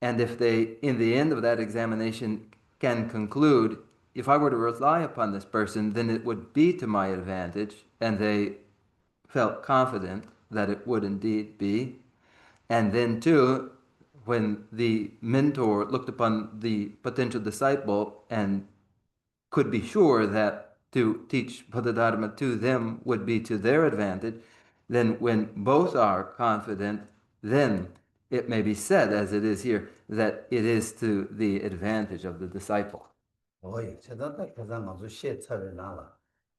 And if they, in the end of that examination, can conclude, if I were to rely upon this person, then it would be to my advantage, and they felt confident that it would indeed be. And then, too, when the mentor looked upon the potential disciple and could be sure that to teach Bodhidharma to them would be to their advantage, then when both are confident, then it may be said, as it is here, that it is to the advantage of the disciple. 어이 제단다 가장 아주 시차를 나라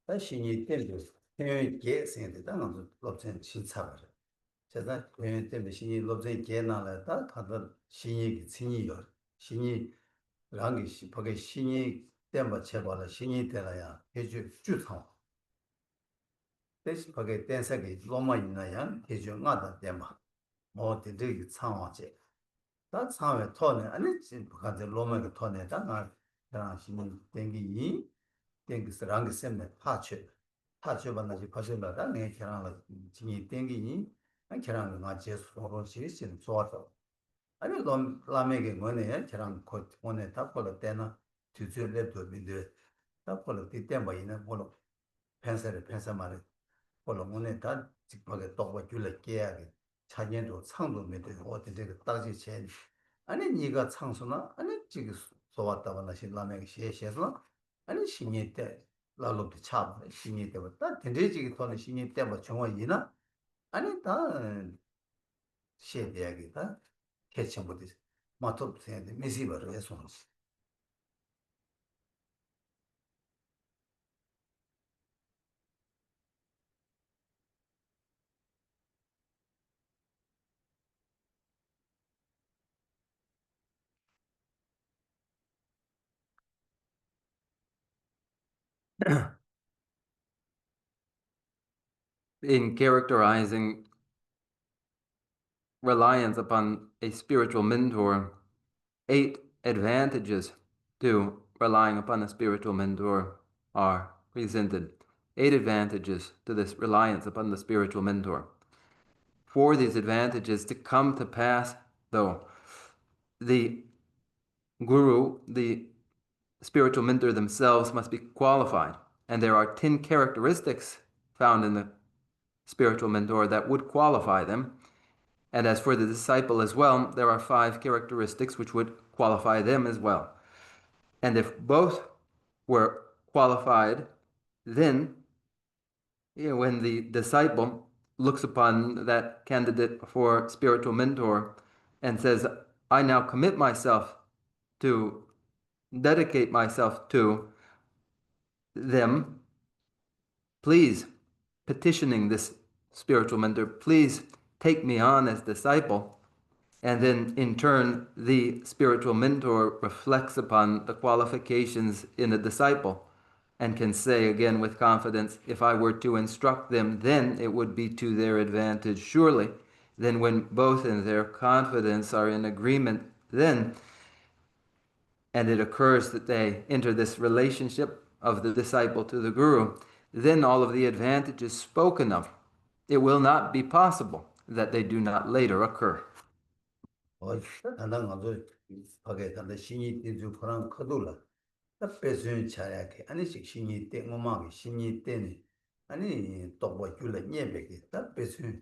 다 신이 때문에 태연 계생데 당은 롭전 신차를 제가 태연 때문에 신이 롭전 계나라 다 가서 신이 신이요 신이 랑이 시 거기 신이 때문에 제발로 신이 되라야 해주 주상 대신 거기 댄서기 로마 있나야 해주 나다 때문에 뭐 되게 상황제 다 상황에 토네 아니 지금 가서 로마가 토네 다 그냥 신이 땡기 땡기스 랑게 셈네 파체 반나지 파세라다 내 계란을 진이 땡기니 안 계란을 맞지 소로시 신 좋아서 아니 라메게 뭐네 계란 곧 오늘 답벌 때나 뒤줄래도 민데 답벌 때때 뭐 있는 뭐로 펜서 말에 벌로 오늘 다 직박에 떡과 줄래 깨야게 자연도 창도 메도 어떻게 따지 제 아니 네가 창수나 아니 지금 좋았다고 나신 라메게 시에서 아니 신이 때 라로도 차 신이 때부터 된대지기 돈의 신이 때뭐 정원이나 아니 다 시에야기다 개청부터 마토 세는데 미시버를 해서 In characterizing reliance upon a spiritual mentor, 8 advantages to relying upon a spiritual mentor are presented. 8 advantages to this reliance upon the spiritual mentor. For these advantages to come to pass, though, the guru, the spiritual mentor themselves must be qualified. And there are 10 characteristics found in the spiritual mentor that would qualify them. And as for the disciple as well, there are 5 characteristics which would qualify them as well. And if both were qualified, then when the disciple looks upon that candidate for spiritual mentor and says, I now commit myself to dedicate myself to them, please, petitioning this spiritual mentor, please take me on as disciple. And then in turn, the spiritual mentor reflects upon the qualifications in a disciple and can say again with confidence, if I were to instruct them, then it would be to their advantage, surely. Then when both in their confidence are in agreement, then, and it occurs that they enter this relationship of the disciple to the guru, then all of the advantages spoken of, it will not be possible that they do not later occur. 단단 가서 하게 단다 신이 띠주 그런 커둘라 다 배수인 차야게 아니씩 신이 때 뭐마게 신이 때니 아니 또뭐 줄래 녀백이 다 배수인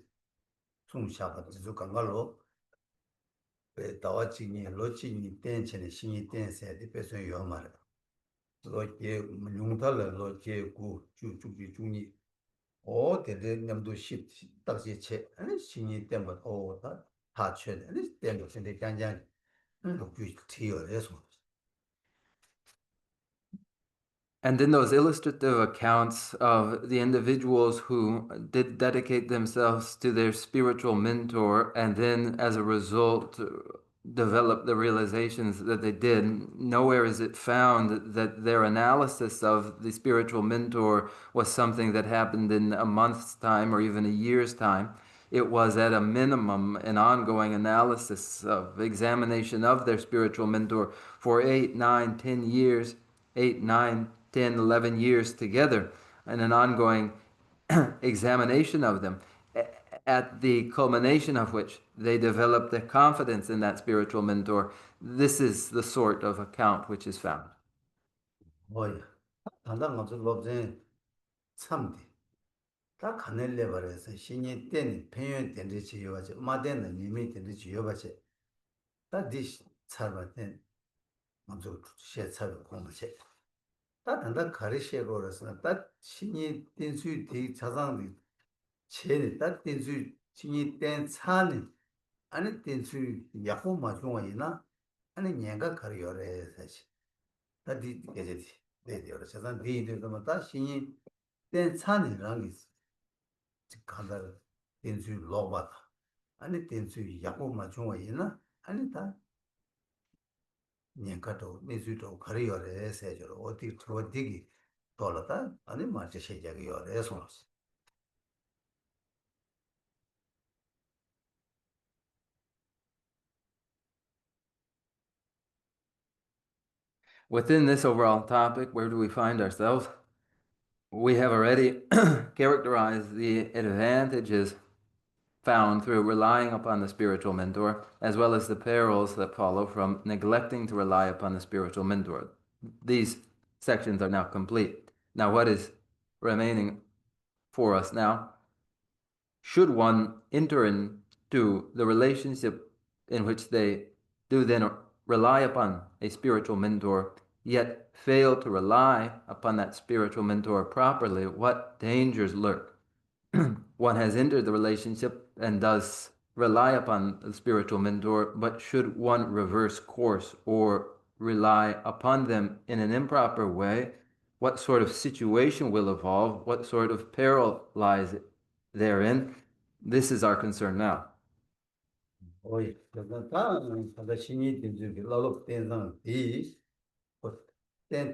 숨샤가 주 강가로 배 다와치니 로치니 땐체니 신이 땐세디 배수인 요말 로게 용달라 로게 구 주주기 중이 오 데데 냠도 십 딱지 체 아니 신이 때문에 오다 다 쳐야 아니 때문에 근데 간장 그 티어에서 And in those illustrative accounts of the individuals who did dedicate themselves to their spiritual mentor and then as a result develop the realizations that they did, nowhere is it found that their analysis of the spiritual mentor was something that happened in a month's time or even a year's time. It was at a minimum an ongoing analysis of examination of their spiritual mentor for 8, 9, 10 years, 8, 9, 10, 11 years together, and an ongoing examination of them, at the culmination of which they develop their confidence in that spiritual mentor. This is the sort of account which is found. 뭐야 단단 가서 로제 참디 다 가늘래 버려서 신이 땐 평연 된지 지어가지 마대는 이미 된지 지어가지 다 디시 차바된 먼저 셰 차고 공부체 다 단단 가르시에 걸어서 다 신이 땐수 대 자상이 체네 다 땐수 신이 땐 차네 아니 땐수 야고 마중이나 아니 녀가 가려래 사실 다 디 계제디 네디어 자산 디들도 다 신이 땐 차네랑 있어 간다 댄수 로바다 아니 댄수 야고마 중앙이나 아니 다 년가도 내수도 가려래 세저로 어디 들어디기 돌아다 아니 맞지 시작이 요래서 Within this overall topic, where do we find ourselves? We have already characterized the advantages found through relying upon the spiritual mentor, as well as the perils that follow from neglecting to rely upon the spiritual mentor. These sections are now complete. Now, what is remaining for us now? Should one enter into the relationship in which they do then rely upon a spiritual mentor, yet fail to rely upon that spiritual mentor properly, what dangers lurk? One has entered the relationship and does rely upon the spiritual mentor, but should one reverse course or rely upon them in an improper way, what sort of situation will evolve? What sort of peril lies therein? This is our concern now. 오이 그러니까 다 신이 댄수 로로 댄상 이땐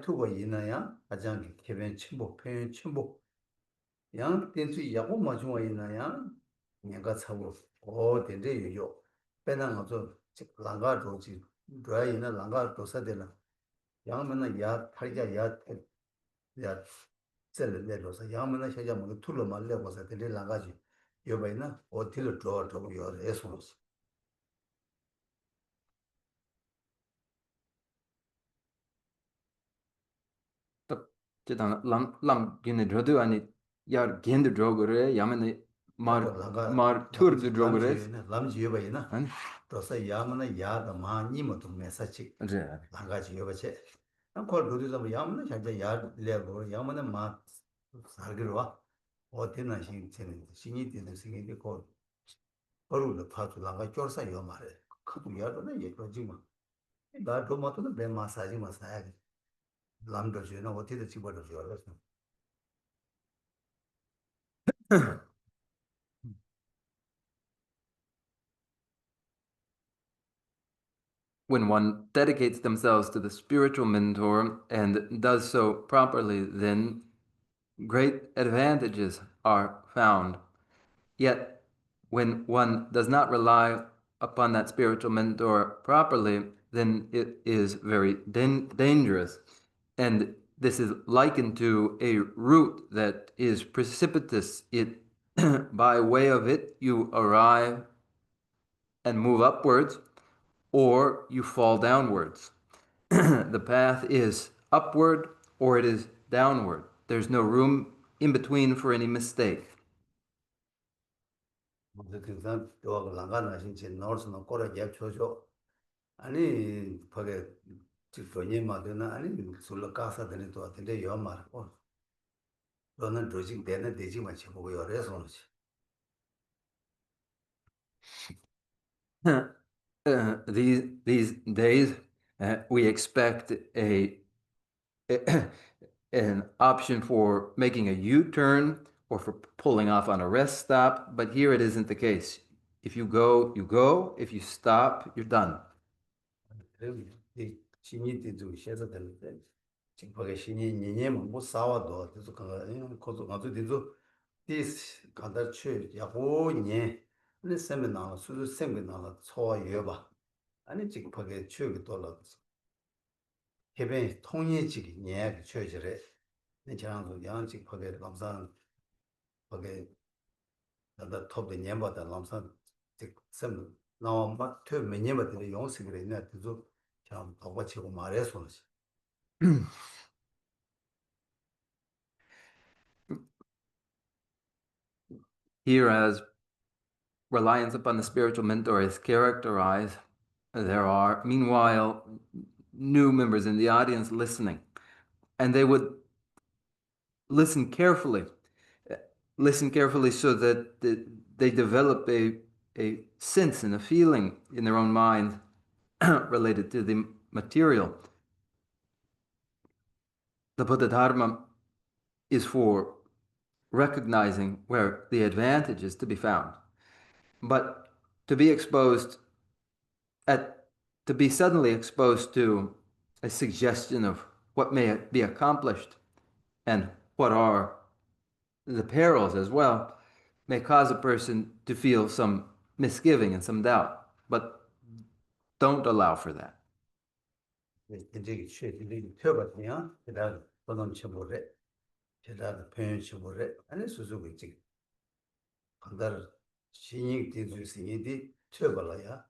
투고 이나야 가장 개변 침복 표현 침복 양 댄수 야고마 중앙이나야 년가 차고 오 댄데 요요 빼는 거죠 랑가 조지 드라이나 랑가 도사되나 양면은 야 탈자 야 셀을 내려서 양면은 셔자 뭐 툴로 말려고서 될 랑가지 여바이나 어디로 들어가고 요래서 Chidan lam gine drodu ani yar gende drogore yamene mar tur de drogore 람지 여바이나 ani 또서 야면은 야가 많이 뭐 메시지 je 랑가지 여바체 난 걸 로디서 야면은 셔자 야 레고 야면은 마 살기로 와 어디나 신이 되는 생각이 고 거루를 파주 나가 쫄사 요 말에 그도 여러는 얘기지 뭐 나도 못도 배 마사지 마사야 람도 주는 어디도 집어도 줘요. When one dedicates themselves to the spiritual mentor and does so properly, then great advantages are found. Yet, when one does not rely upon that spiritual mentor properly, then it is very dangerous. And this is likened to a route that is precipitous. It, by way of it, you arrive and move upwards, or you fall downwards. The path is upward or it is downward. There's no room in between for any mistake. 그래서 또 나가는 진짜 노스는 꼬라 잡초죠. 아니 거기 지도니 마드나 아니 술로 가서 되는 또 같은데 요 말고 너는 도직 되는 되지만 쳐보고 요래서 그렇지. These days, we expect an option for making a U-turn or for pulling off on a rest stop, but here it isn't the case. If you go, you go. If you stop, you're done. 그럼 이 신이 되도 해서 되는데 지금 거기 신이 니님은 못 싸워도 그래서 그 거도 가도 되도 디스 간다 취 야보니 근데 세미나 수수 세미나 초여 봐 아니 지금 거기 취가 돌아 개변 통일지기 예 취지래 내 저랑도 양직 거기 감상 거기 나다 톱에 년보다 감상 sem 나와 막퇴 몇년부터 용식을 했네 그래서 참 보고 치고 말해서 Here, as reliance upon the spiritual mentor is characterized, there are, meanwhile, new members in the audience listening, and they would listen carefully so that they develop a sense and a feeling in their own mind related to the material. The Buddha Dharma is for recognizing where the advantage is to be found. But to be to be suddenly exposed to a suggestion of what may be accomplished and what are the perils as well may cause a person to feel some misgiving and some doubt. But don't allow for that. 이제 최근에 표봤냐 그다음 번원 쳐보래 제가 표현 쳐보래 아니 수수고 있지 간다를 신이 되줄 신이디 쳐발라야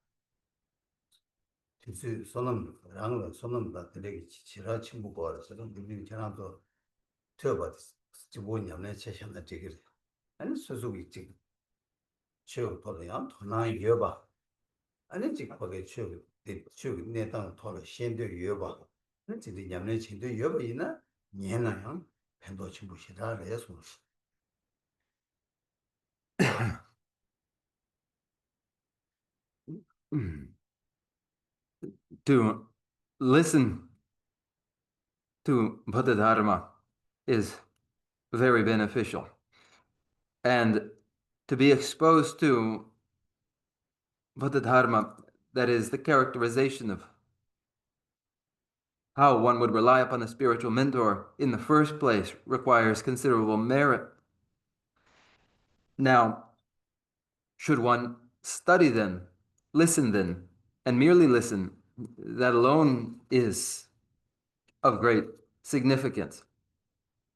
진짜 손은 손은 되게 지라 친구 거라서 우리 전화도 쳐봤어 지보냐면 채션다 되게 아니 수수고 있지 쳐 돌아야 도나 여봐 아니 지금 거기 쳐 내당 돌아 신도 여봐 진짜 냠내 친도 여봐이나 년나요 팬도 친구시다 그래서 To listen to Buddha Dharma is very beneficial. And to be exposed to Buddha Dharma, that is the characterization of how one would rely upon a spiritual mentor in the first place, requires considerable merit. Now, should one study then, listen then, and merely listen, that alone is of great significance.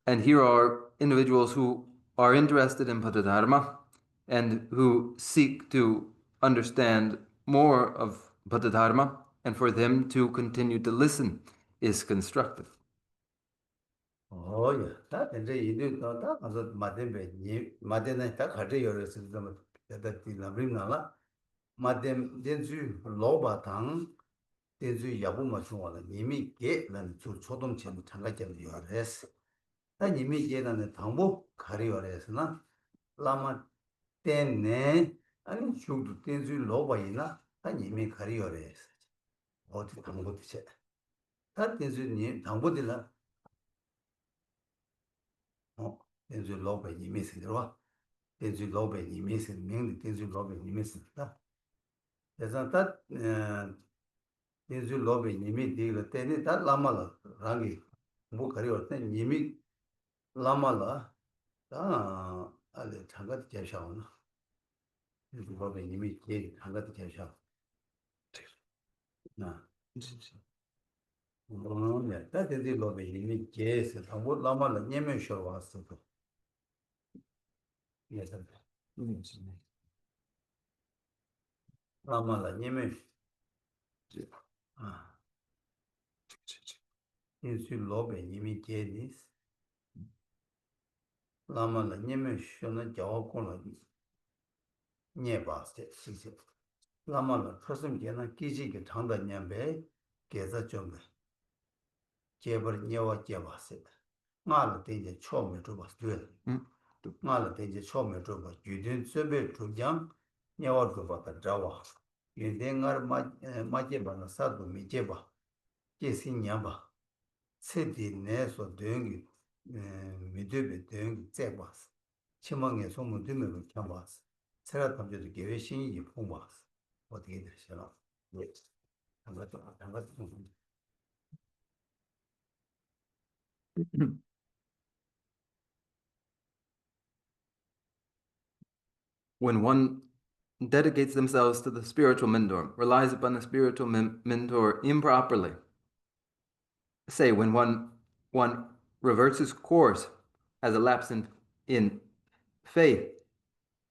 And here are individuals who are interested in Buddha Dharma and who seek to understand more of Buddha Dharma, and for them to continue to listen is constructive. 예. 다 이제 이들 다 가서 마덴베 마덴에 딱 가져 열어서 좀 내가 딜라림 나라 마덴 덴주 로바당 덴주 야부 맞추고는 이미 개는 주 초동체는 참가점이 열었어. 다 이미 계단에 당보 가리어래서나 라마 때네 아니 죽도 땡주 로바이나 다 이미 가리어래서 어디 당보도 다 땡주니 당보들라 땡주 로바 이미 생들어 땡주 로바 이미 생 명이 땡주 로바 이미 생다 그래서 다 땡주 로바 이미 되게 때네 다 라마라 랑이 뭐 가리어 때 이미 라마라 다 알레 장가 제샤오나 땡주 로바 이미 제 장가 제샤 나 네, 다 땡주 로바 이미 제스 당보 라마라 녀면 쇼 왔어 예서 라마라 녀면 아 인수 로베 이미 제니스 라마라 녀면 쇼는 자오콘라 녀바스 시시 라마라 터슴 게나 기지게 장다 녀베 게자 좀 제벌 녀와 제바스 마라 되게 처음에 줘봤어 마라 되게 처음에 줘봐 유든 세베 조장 녀와 줘봤다 자와 유dengar 마제바나 사도 미제바 제신냐바 세디 내서 되게 미드베 되게 제바스 치망에 소문 듣는 거 참바스 세라 탐제도 계획신이 풍바스 어떻게 되시나 예 한가도 When one dedicates themselves to the spiritual mentor, relies upon the spiritual mentor improperly, say when one reverts his course, has a lapse in faith,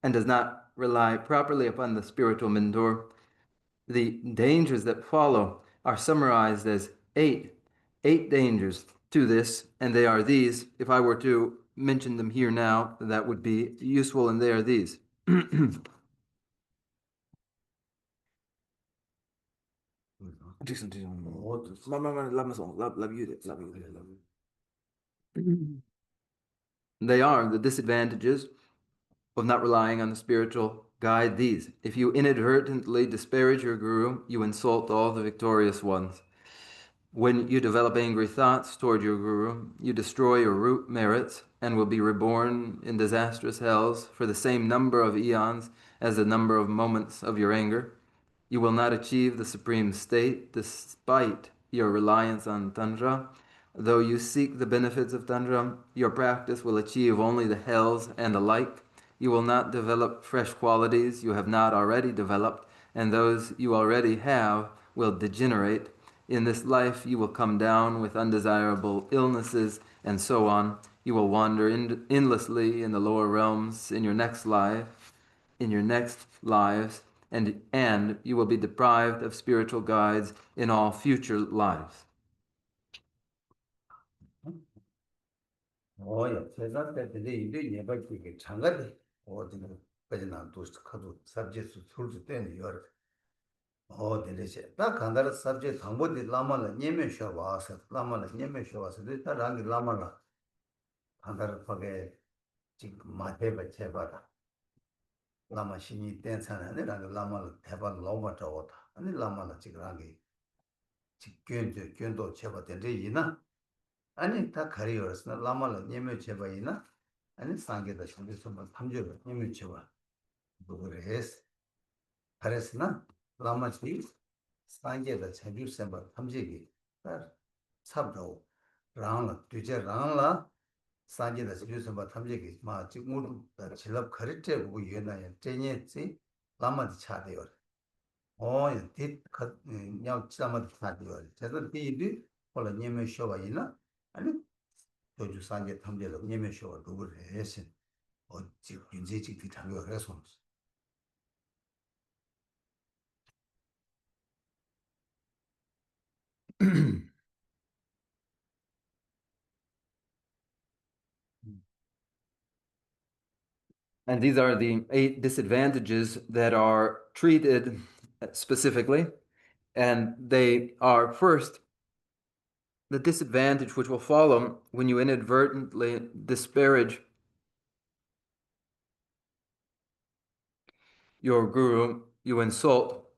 and does not rely properly upon the spiritual mentor, the dangers that follow are summarized as eight dangers to this, and they are these. If I were to mention them here now, that would be useful, and they are these. They are the disadvantages of not relying on the spiritual guide. These: if you inadvertently disparage your guru, you insult all the victorious ones. When you develop angry thoughts toward your guru, you destroy your root merits and will be reborn in disastrous hells for the same number of eons as the number of moments of your anger. You will not achieve the supreme state despite your reliance on Tantra. Though you seek the benefits of Tantra, your practice will achieve only the hells and the like. You will not develop fresh qualities you have not already developed, and those you already have will degenerate. In this life, you will come down with undesirable illnesses, and so on. You will wander endlessly in the lower realms in your next life, and you will be deprived of spiritual guides in all future lives. 세상 때들이 이제 예발되게 장가돼 어디는 빠지나 도스 카도 sabject 술도 때는 여 되레세 다 간다라 sabject 방법이 라마라 녀면셔 와서 라마라 녀면셔 와서 다 랑이 라마라 간다라 파게 지금 마테바 제바다 라마 신이 댄사네 랑 라마라 대바 로마다 오다 아니 라마라 지금 랑이 직견도 견도 제바 된데이나 아니 다 가리어스나 라마라 녀면 제바이나 아니 상계다 신비스만 탐지를 녀면 제바 그래서 그래서나 라마지 상계다 제비스만 탐지기 삽도 랑라 뒤제 랑라 상계다 제비스만 탐지기 마 지금 질랍 가르쳐 보고 얘나야 제니지 라마지 차대요 뒷 nhau 차마지 차대요 제가 뒤뒤 홀라 녀면 쇼바이나 아니 도주 상계 탐지를 녀면 쇼가 누구를 해서 어찌 인재직 비타고 해서 And these are the 8 disadvantages that are treated specifically. And they are first the disadvantage which will follow when you inadvertently disparage your guru, you insult,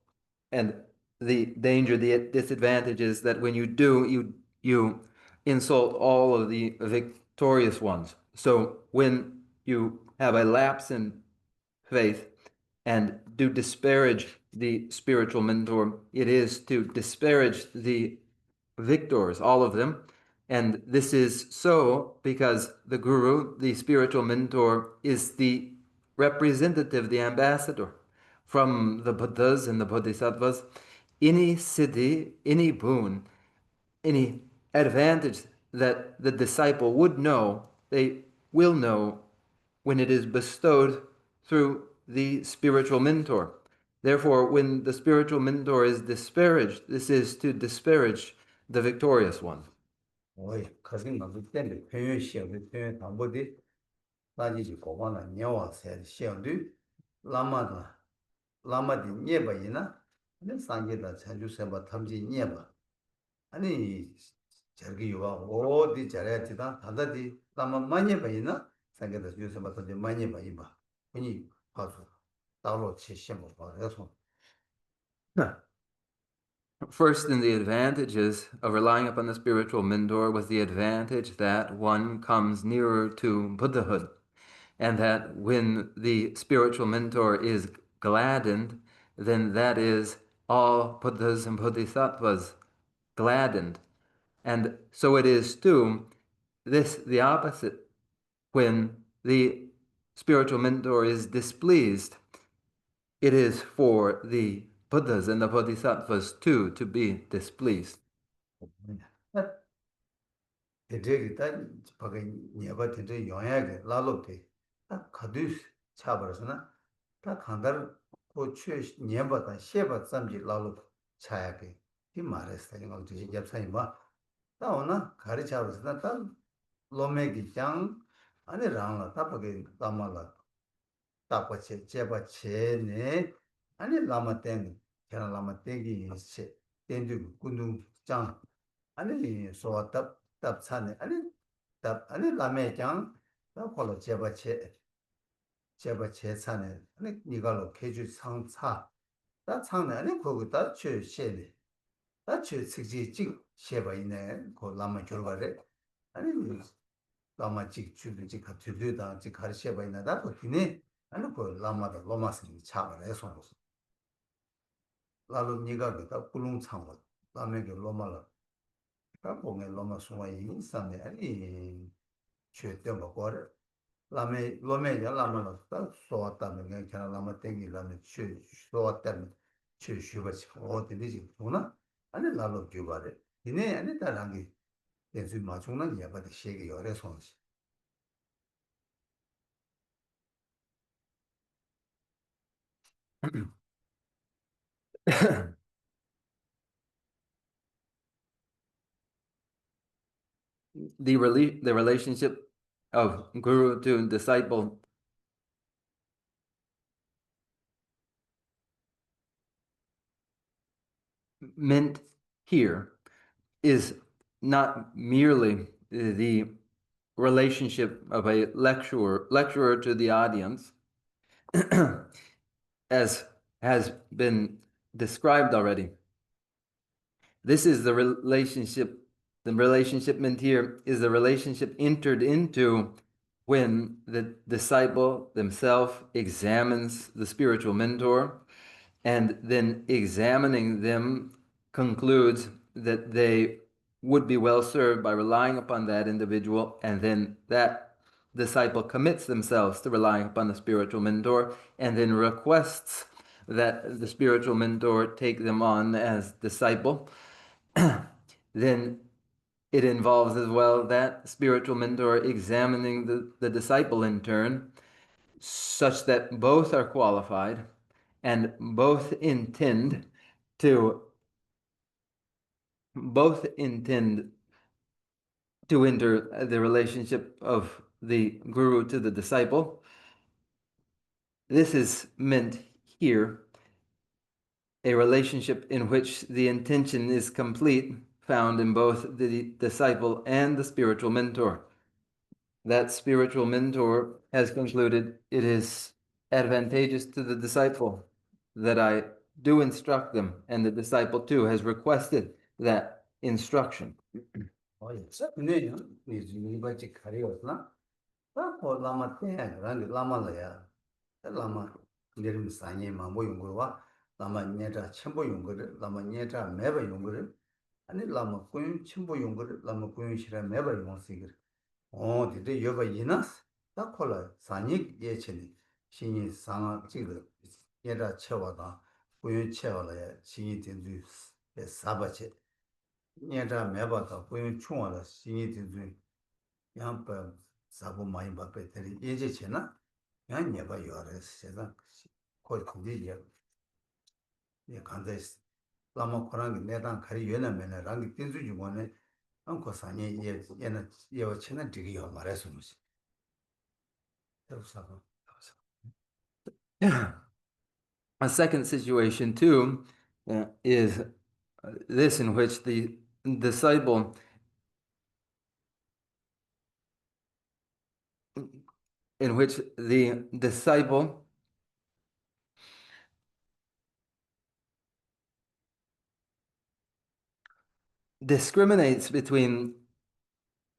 and the danger, the disadvantage is that when you do, you insult all of the victorious ones. So when you have a lapse in faith and do disparage the spiritual mentor, it is to disparage the victors, all of them. And this is so because the guru, the spiritual mentor, is the representative, the ambassador from the Buddhas and the Bodhisattvas. Any siddhi, any boon, any advantage that the disciple would know, they will know when it is bestowed through the spiritual mentor. Therefore, when the spiritual mentor is disparaged, this is to disparage the victorious one. 오이 가슴 나도 때문에 표현 시험이 표현 담보디 나지지 고만나 녀와서 시험도 라마다 라마디 녀바이나 근데 상계다 자주세바 탐지 녀바 아니 저기 요가 어디 잘해야지다 다다디 라마 많이 바이나 상계다 주세바 탐지 많이 바이바 아니 봐서 따로 치시면 봐서 First, in the advantages of relying upon the spiritual mentor was the advantage that one comes nearer to Buddhahood, and that when the spiritual mentor is gladdened, then that is all Buddhas and Bodhisattvas gladdened. And so it is too, this the opposite, when the spiritual mentor is displeased, it is for the Buddhas and the Bodhisattvas too to be displeased. 대대기 다 밖에 녀바 대대 영향에 라로테 다 가두스 차버스나 다 간다르 고추 녀바다 셰바 잠지 라로 차야게 이 말했어 이거 어떻게 잡사이 봐 다오나 가르쳐버스나 다 로메기 장 아니 랑라 다 밖에 담말라 딱받체 제바체네 아니 라마땡 걔는 라마땡기 세 땡두 군두 장 아니 소답 답차네 아니 라메장 나 콜로 제바체 차네 아니 니가로 개주 상차 나 창네 아니 거기다 최셰네 나최 측지 직 셰바 있네 그 라마 결과래 아니 라마 직 주지 같이다 직 가르셰바 있나다 그네 아니 그 라마다 로마스니 차가래 손으로 라로 니가 그다 꿀웅 창고 라메게 로마라 가봉에 로마 수마이 인산에 아니 최대 먹거래 라메 로메야 라마라 다 소왔다는 게 그냥 라마 땡기 라메 최 소왔다는 최 슈바치 어디지 보나 아니 라로 주바래 이네 아니 다랑이 대수 마중난 예바데 시게 열에 손시 The relationship of guru to disciple meant here is not merely the relationship of a lecturer to the audience, as has been described already. This is the relationship meant here is the relationship entered into when the disciple themselves examines the spiritual mentor, and then examining them concludes that they would be well served by relying upon that individual, and then that disciple commits themselves to relying upon the spiritual mentor, and then requests that the spiritual mentor take them on as disciple. Then it involves as well that spiritual mentor examining the disciple in turn, such that both are qualified and both intend to enter the relationship of the guru to the disciple. This is meant here a relationship in which the intention is complete found in both the disciple and the spiritual mentor. That spiritual mentor has concluded it is advantageous to the disciple that I do instruct them, and the disciple too has requested that instruction. 네요. 이거지 가리었나? 뭐 라마 때 랑이 라마라야. 라마 내림 사니마 뭐 용거와 라마 녀자 첨부 용거를 라마 녀자 매버 용거를 아니 라마 꾸윤 첨부 용거를 라마 꾸윤 시라 매버 용거를 근데 여바 이나스 딱 콜라 사니 예체니 신이 상아 찍을 녀자 채워다 꾸윤 채워라야 신이 된주 사바체 녀자 매버다 꾸윤 충와라 신이 된주 양파 사고 많이 받게 되리 예제체나 양 내가 요래 세상 거의 거기에 예 간데스 라마 코랑이 내단 가리 연하면은 랑이 띵수 주고는 안고 사니 얘는 예와 채는 되게 요 말해서 무슨 그래서 A second situation too is this, in which the disciple discriminates between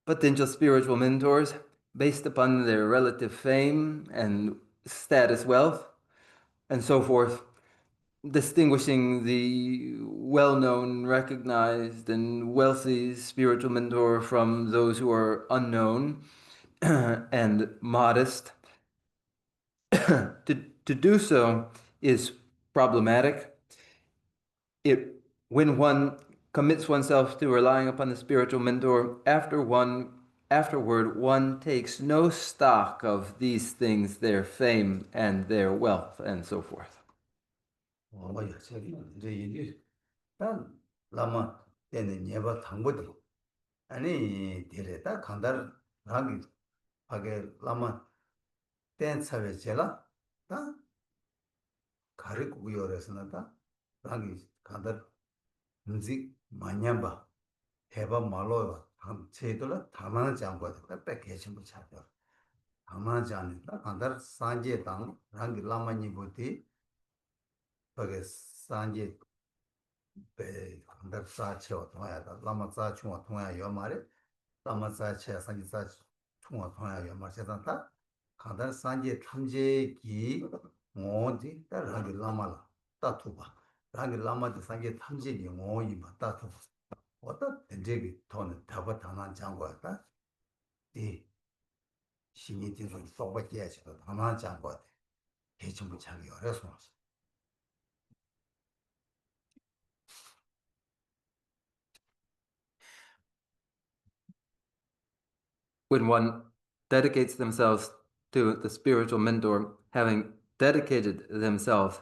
potential spiritual mentors based upon their relative fame and status, wealth, and so forth, distinguishing the well-known, recognized, and wealthy spiritual mentor from those who are unknown and modest. To do so is problematic. When one commits oneself to relying upon the spiritual mentor, afterward one takes no stock of these things, their fame and their wealth, and so forth. 뭐야 저기 이제 이게 단 라마 때는 예바 당보디 아니 데레다 간달 랑이 하게 라마 땐 사회 제라 다 가르고 요래서나다 랑이 간달 문직 마냠바 해바 말로요 한 제도라 다만한 장고다 뺏게 전부 차죠 다만한 장이다 간달 산제 당 랑이 라마니 보디 거기 산제 배 간달 사체와 통하다 라마 사충와 통하여 요 말에 라마 사체 산제 사 총와 통하여 요 말, 세상다 간달 산제 탐제기 뭐지 따라하기 라마라 따투바 라기 라마드 산제 탐제기 뭐이 봐 따투 어떤 된제기 돈은 다바 다만 장고다 이 신이 되서 소바게 해서 다만 장고 대충 자기 어려서 When one dedicates themselves to the spiritual mentor, having dedicated themselves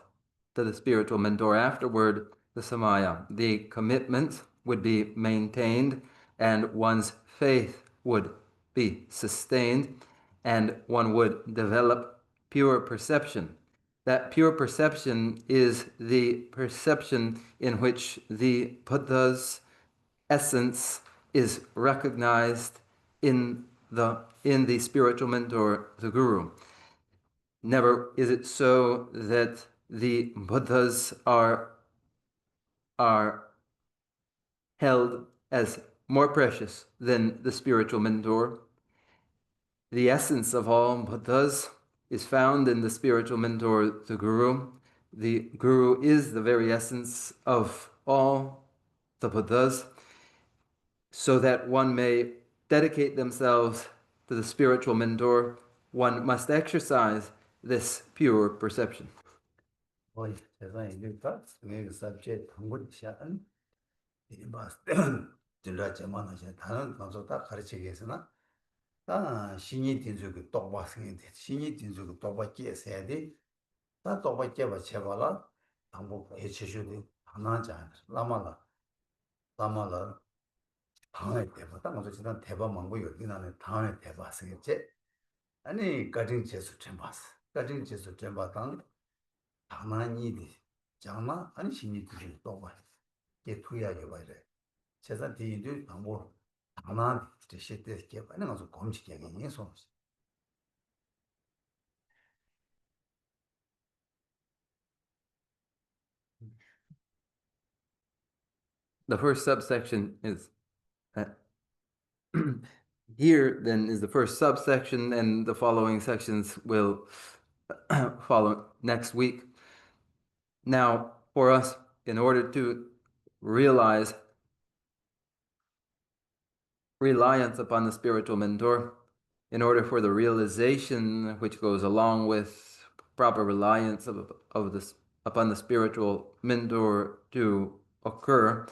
to the spiritual mentor afterward, the samaya, the commitment would be maintained, and one's faith would be sustained, and one would develop pure perception. That pure perception is the perception in which the Buddha's essence is recognized in the spiritual mentor, the guru. Never is it so that the Buddhas are held as more precious than the spiritual mentor. The essence of all Buddhas is found in the spiritual mentor, the guru. The guru is the very essence of all the Buddhas, so that one may dedicate themselves to the spiritual mentor, one must exercise this pure perception. 어이 세상에 이거 그 subject 한번 시작은 이 봤을 진짜만 하셔 다른 방송 다 가르치게 해서나 다 신이 된저그 똑바생이 돼 신이 된저그 똑바게 해야 돼다 똑바게 봐 제발라 방법 해치셔도 하나자 라마라 당에 대바 당도 지난 대바 망고 여기나는 당에 대바 생겼지 아니 가진 제수 좀 봤어 가진 제수 좀 봤당 다만이 장마 아니 신이 되지 또 봐. 이게 투야게 봐야 제가 뒤도 방법 하나 드실 때 개발하는 것도 검증하게 해서 The first subsection is here, then, is the first subsection, and the following sections will follow next week. Now, for us, in order to realize reliance upon the spiritual mentor, in order for the realization which goes along with proper reliance upon the spiritual mentor to occur,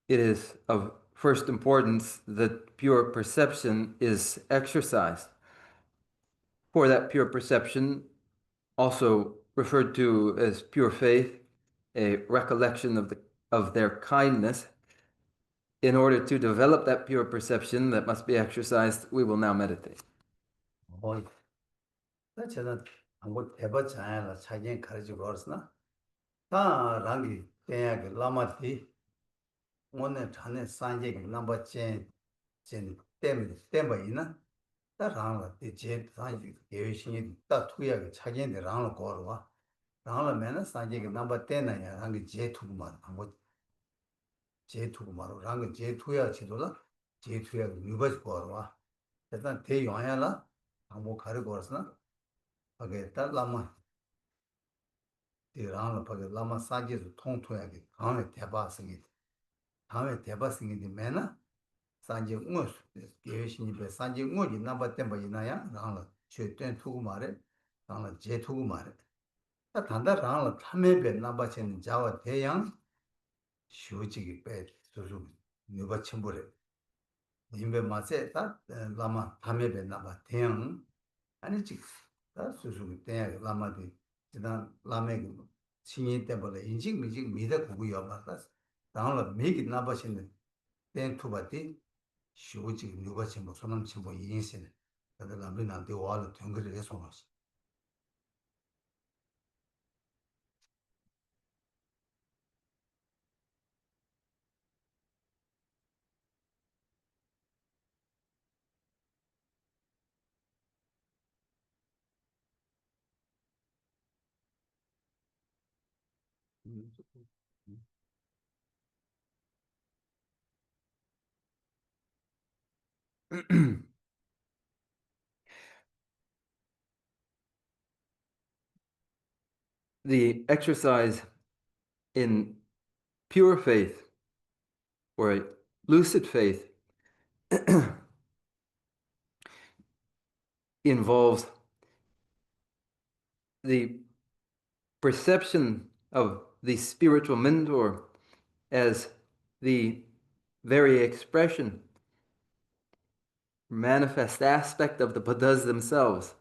it is of first importance that pure perception is exercised. For that pure perception, also referred to as pure faith, a recollection of their kindness. In order to develop that pure perception that must be exercised, we will now meditate. 제가 한번 대바 자야라 차게 가르쳐 버렸으나 다 랑기 대야게 라마티 오늘 전에 산지게 넘버 진 템바이나 다 랑라 제 산지 계획이 다 투야게 차게인데 랑로 거와 랑라면은 산지게 넘버 10나야 랑기 제 투구만 한번 제 투구만 랑기 제 투야 지도라 제 투야 유바지 거와 일단 대용야라 한번 가르쳐 버렸으나 하게 딱 라마 이랑을 보게 라마 사지도 통통하게 다음에 대바승이 다음에 대바승이 되면은 산지 응어 계신이 배 산지 응어지 남바 템바 이나야 랑을 최된 투구 말에 랑을 제 투구 말에 다 단다 랑을 탐에배 남바 chen 자와 대양 쇼지기 배 소소 누가 첨부래 임배 마세 다 라마 탐에배 남바 대양 아니 지 수수기 대양 라마디 지난 라메기 신이 때문에 인식 미직 미다 구구여 맞다. 당을 매기 나바시는 된 투바디 쇼지 누가 좀 손님 좀 인생. 다들 남들한테 와를 동거를 해서 왔어. The exercise in pure faith, or a lucid faith, involves the perception of the spiritual mentor as the very expression, manifest aspect of the Buddhas themselves.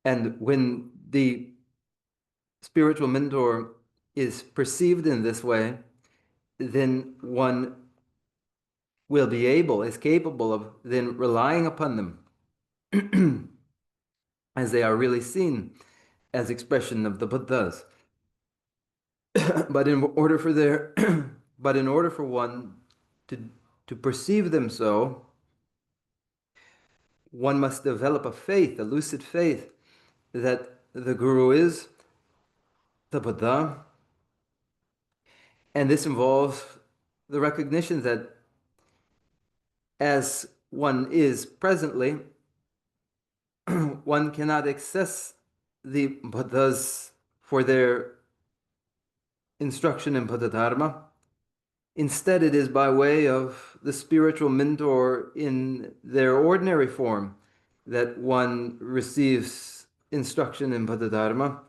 And when the spiritual mentor is perceived in this way, then one is capable of then relying upon them as they are really seen as expression of the Buddhas. But in order for one to perceive them so, one must develop a faith, a lucid faith, that the Guru is the Buddha. And this involves the recognition that as one is presently, one cannot access the Buddhas for their instruction in Buddha Dharma. Instead, it is by way of the spiritual mentor in their ordinary form that one receives instruction in Buddha Dharma.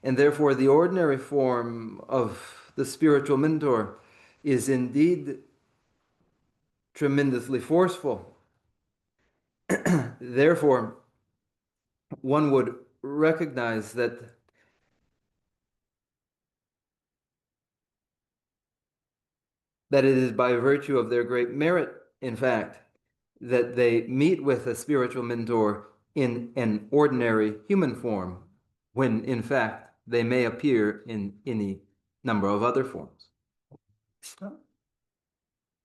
And therefore, the ordinary form of the spiritual mentor is indeed tremendously forceful. Therefore, one would recognize that it is by virtue of their great merit, in fact, that they meet with a spiritual mentor in an ordinary human form, when in fact they may appear in any number of other forms.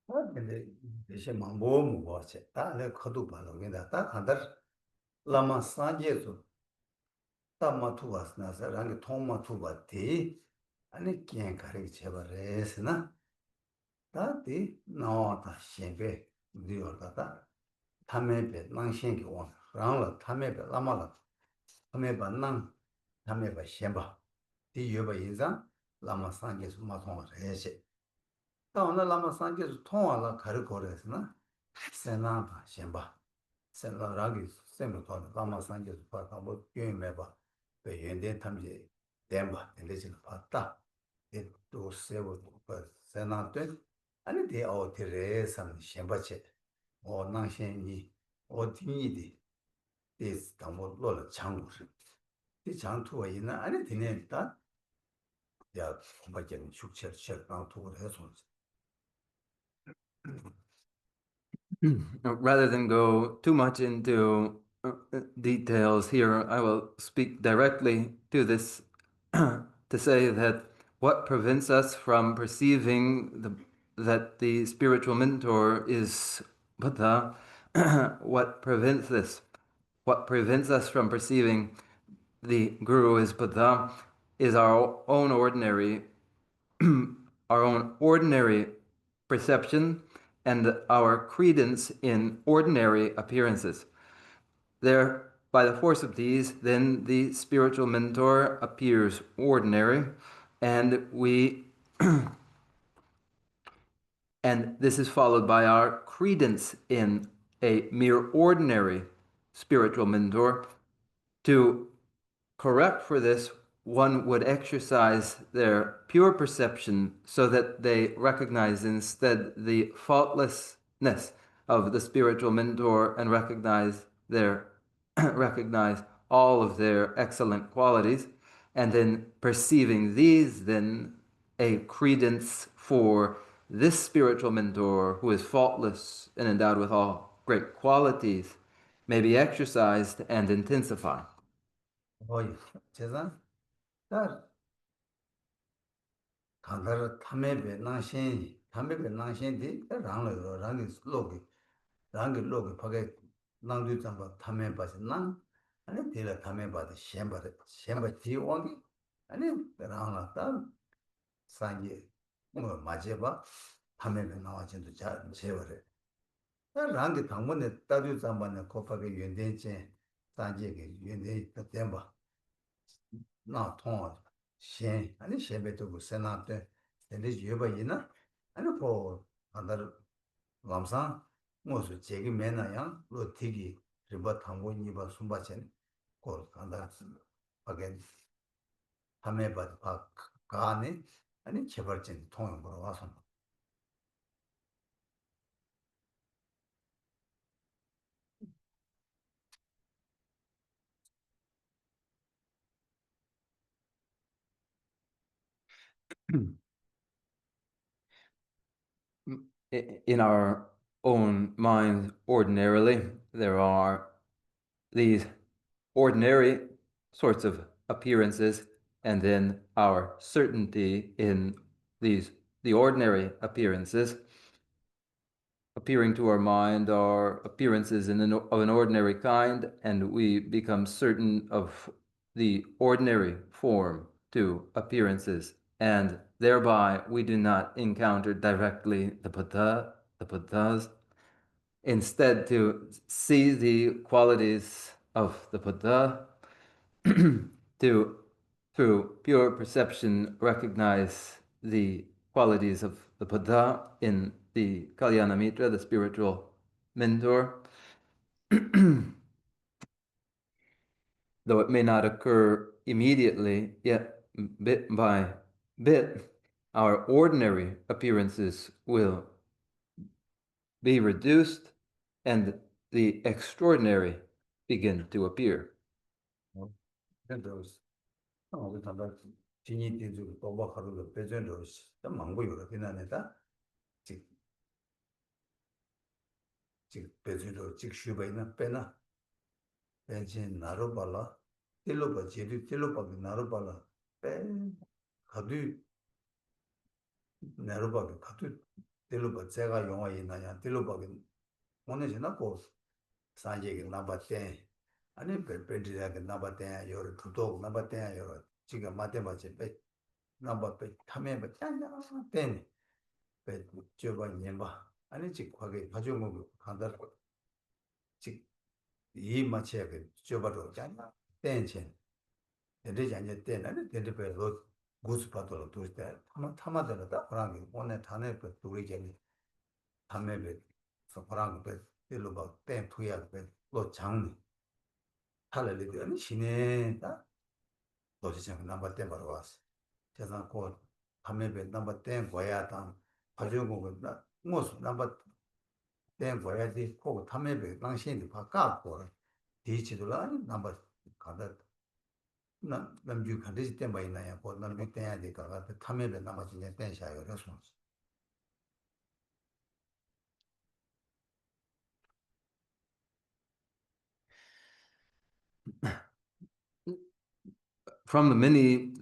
근데 대신 망보 뭐지? 다내 커도 발로긴다. 딱 한달 라마 산제도 담마 투바스나서 랑게 통마 투바티 아니 그냥 가르치 제발해서나 다디 나와다 신베 리얼다다 타메베 낭신기 원 랑라 타메베 라마라 타메바 낭 타메바 셴바 디 여바 인자 라마 산제스 마통아 해세 다오나 라마 산제스 통화라 가르코레스나 세나바 셴바 센라라기 센부터 라마 산제스 파타 뭐 게임해봐 그 연대 탐지 댐바 엔데진 봤다 또 세고 그 세나데 아니 대 어디레선 셴바체 낭신이 어디니디 데스 담고 로를 장구스 이 장투가 있나 아니 되네다 야 공부하기는 숙제를 방투를 해서 Rather than go too much into details here, I will speak directly to this to say that what prevents us from perceiving that the spiritual mentor is Buddha, what prevents this? What prevents us from perceiving the Guru is Buddha is our own ordinary perception and our credence in ordinary appearances. There, by the force of these, then the spiritual mentor appears ordinary, and and this is followed by our credence in a mere ordinary spiritual mentor. To correct for this, one would exercise their pure perception so that they recognize instead the faultlessness of the spiritual mentor and recognize all of their excellent qualities, and then perceiving these, then a credence for this spiritual mentor who is faultless and endowed with all great qualities may be exercised and intensified. 어이 제가 다 간다르 탐메베 낭신디 랑로 랑이 로기 파게 낭두 잠바 탐메바스 낭 아니 데라 탐메바데 셴바 디원기 아니 랑라다 산게 뭐 마제바 탐메베 나와진도 자 제거래 랑게 당문에 따두 잠바네 코파게 연대체 산제게 연대 템바 나 통화 아니 셴베도 세나데 근데 예바이나 아니 뭐 안다르 감상 무슨 제기 매나야 로티기 리바 탐고니바 숨바첸 고 간다 하게 함에바 바 가네 아니 제발진 통해 보러 와서 In our own minds, ordinarily, there are these ordinary sorts of appearances, and then our certainty in the ordinary appearances appearing to our mind are appearances of an ordinary kind, and we become certain of the ordinary form to appearances, and thereby we do not encounter directly the Buddhas. Instead, to see the qualities of the Buddha, to through pure perception recognize the qualities of the Buddha in the Kalyana Mitra, the spiritual mentor. Though it may not occur immediately, yet bit by bit, our ordinary appearances will be reduced and the extraordinary begin to appear. 렌더스 우리 단다 진이 된주 도박하러 배전로스 좀 망고요 되나네다 직 배전로 직 슈바이나 빼나 벤진 나로발라 딜로바 제디 딜로바 나로발라 빼 가두 나로바 가두 딜로바 제가 영화 있나냐 딜로바가 오늘 지나고 산지게 나바테 아니 베베디라게 나바테 요르 두도 나바테 요르 지금 마테마치 베 나바페 타메베 짠자 땐 베 저거 년바 아니 지 과게 가지고 간다 지이 마치게 저바로 짠자 땐chen 대대장제 때는 대대배로 고스파도로 돌때 타마들다 그러는 오늘 단에 그 둘이게 담매배 서파랑 배 일로바 땡 투야 배로 장 탈레리더니 신에다 도시장 넘버 때 바로 왔어. 제가 그 담매배 넘버 땡 거야다 가지고 나 무슨 넘버 땡 거야지 그 담매배 당신이 바꿔고 디지털 넘버 가다 나 남주 간지 때 많이 나야 뭐 남주 때야 되니까 담매배 넘버 진짜 땡샤요 그래서 From the many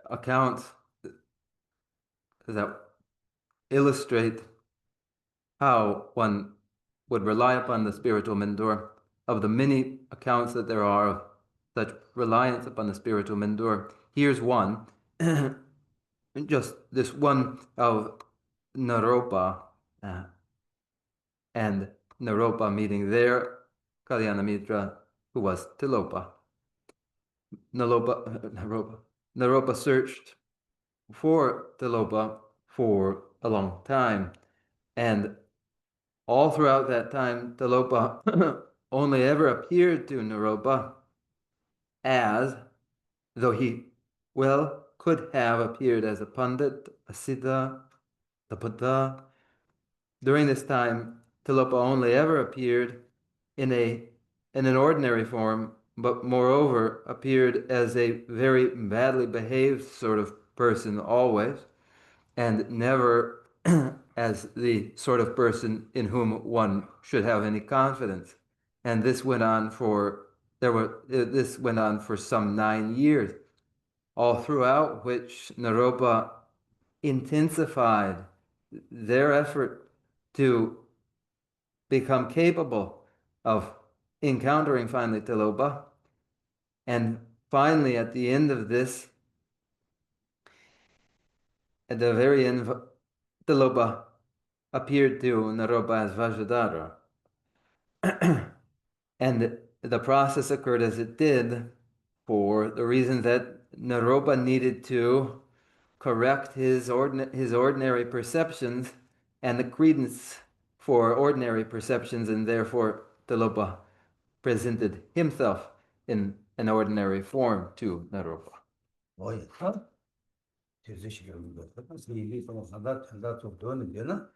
accounts that illustrate how one would rely upon the spiritual mentor, of the many accounts that there are of such reliance upon the spiritual mentor, here's one, just this one of Naropa, and Naropa meeting their Kalyanamitra, who was Tilopa. Naropa searched for Tilopa for a long time, and all throughout that time, Tilopa only ever appeared to Naropa as though he, well, could have appeared as a Pandit, a Siddha, the Buddha. During this time, Tilopa only ever appeared in an ordinary form, but moreover appeared as a very badly behaved sort of person always, and never as the sort of person in whom one should have any confidence. And this went on for some 9 years, all throughout which Naropa intensified their effort to become capable of encountering finally Tilopa. And finally, at the end of this, at the very end, Tilopa appeared to Naropa as Vajradhara. And the process occurred as it did for the reason that Naropa needed to correct his ordinary perceptions and the credence for ordinary perceptions, and therefore Tilopa presented himself in an ordinary form to Naropa. 뭐였다? 제시시는 거. 그래서 이게 좀 산다 좀 도는 되나?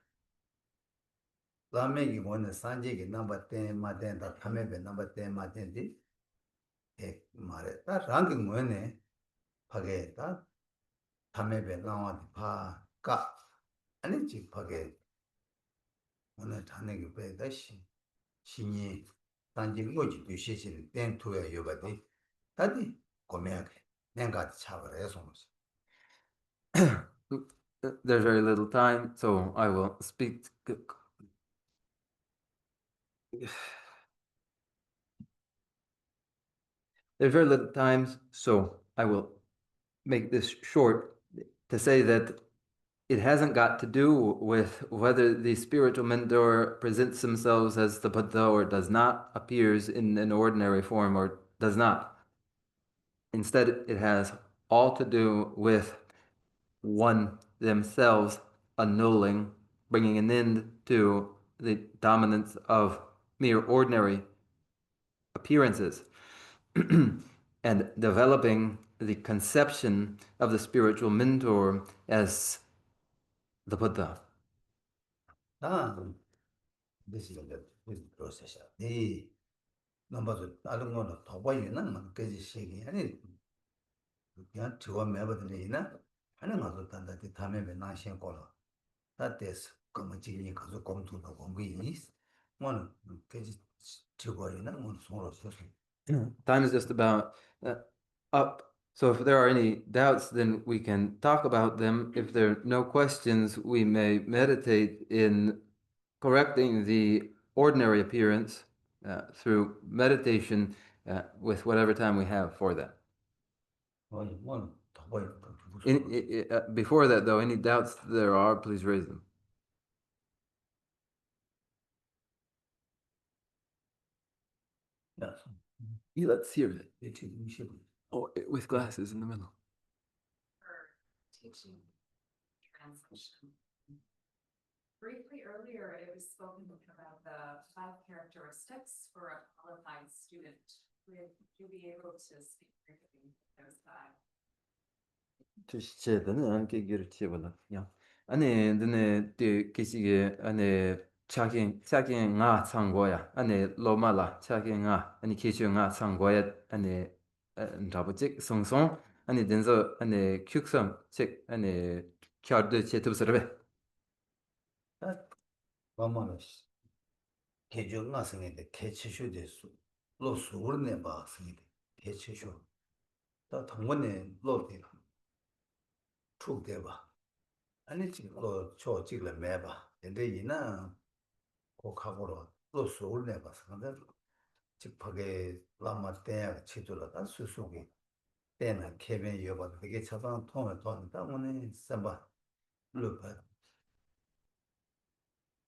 라메기 원의 산지기 넘버 10 마덴다 카메베 넘버 10 마덴디 에 말에 다 랑기 뭐네 파게다 카메베 나와디 파까 아니지 파게 오늘 자네기 배다시 신이 단지 거지 뒤시신 땡투야 요바디 다디 고매하게 내가 차버려서 There's very little time, so I will speak. There's very little time, so I will make this short to say that it hasn't got to do with whether the spiritual mentor presents themselves as the Buddha or does not, appears in an ordinary form or does not. Instead, it has all to do with one themselves annulling, bringing an end to the dominance of mere ordinary appearances and developing the conception of the spiritual mentor as the Buddha. This is the process. The numbers 다른 거는 더 보이는 뭐 그지 시기 아니 그냥 저거 매버들이나 하는 것도 단단히 담에 나신 거로 다데스 그뭐 지금 가서 공부도 공부이 뭐는 그지 저거이나 뭐 서로 서서 Time is just about up, So if there are any doubts, then we can talk about them. If there are no questions, we may meditate in correcting the ordinary appearance through meditation with whatever time we have for that. Before that, though, any doubts there are, please raise them. Yes. Let's hear it. Oh, with glasses in the middle. Teaching translation. Briefly earlier, it was spoken about the 5 characteristics for a qualified student. Would you be able to speak briefly those 5? 아니, 너네 계시게 안에 차긴 nga 창고야. 안에 로마라 차긴 nga 아니 계시 nga 창고야. 안에 잡지 송송 아니 된서 안에 큐섬 책 안에 켜드 제트브스르베. 마마노시 개정가 성인데 개체쇼 됐어. 로스르네 바 성인데 개체쇼. 다 당번에 로데 축대 봐. 아니 지금 저 지금 매봐. 근데 이나 고카고로 로스르네 봐. 근데 집하게 라마 때 치도라다 수수기 때는 케빈 여봐. 되게 차단 통을 때문에 삼바 루파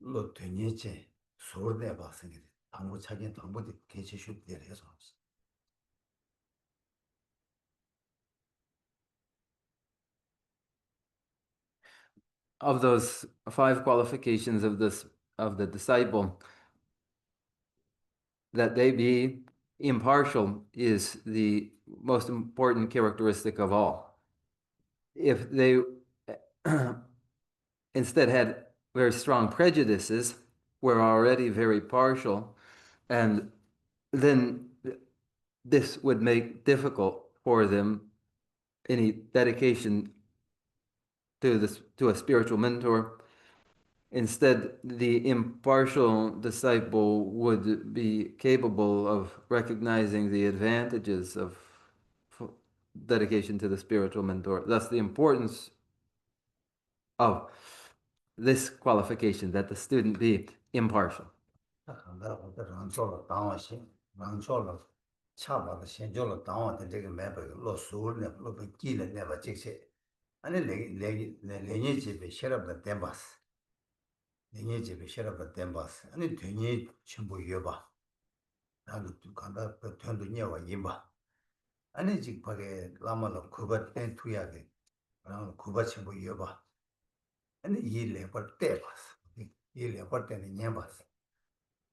로 되니지 소르네 봐 성인데 당부 차긴 당부도 개체쇼 돼서 Of those 5 qualifications of the disciple, that they be impartial is the most important characteristic of all. If they instead had very strong prejudices, were already very partial, and then this would make difficult for them any dedication to a spiritual mentor. Instead, the impartial disciple would be capable of recognizing the advantages of dedication to the spiritual mentor. Thus, the importance of this qualification, that the student be impartial. 아니 레니 집에 셔럽을 댐바스 레니 집에 셔럽을 댐바스 아니 되니 전부 여봐 나도 간다 그 편도 녀와 임바 아니 직 밖에 라마로 그거 때 투야게 그럼 그거 전부 여봐 아니 일에 벌 때바스 일에 벌 때는 녀바스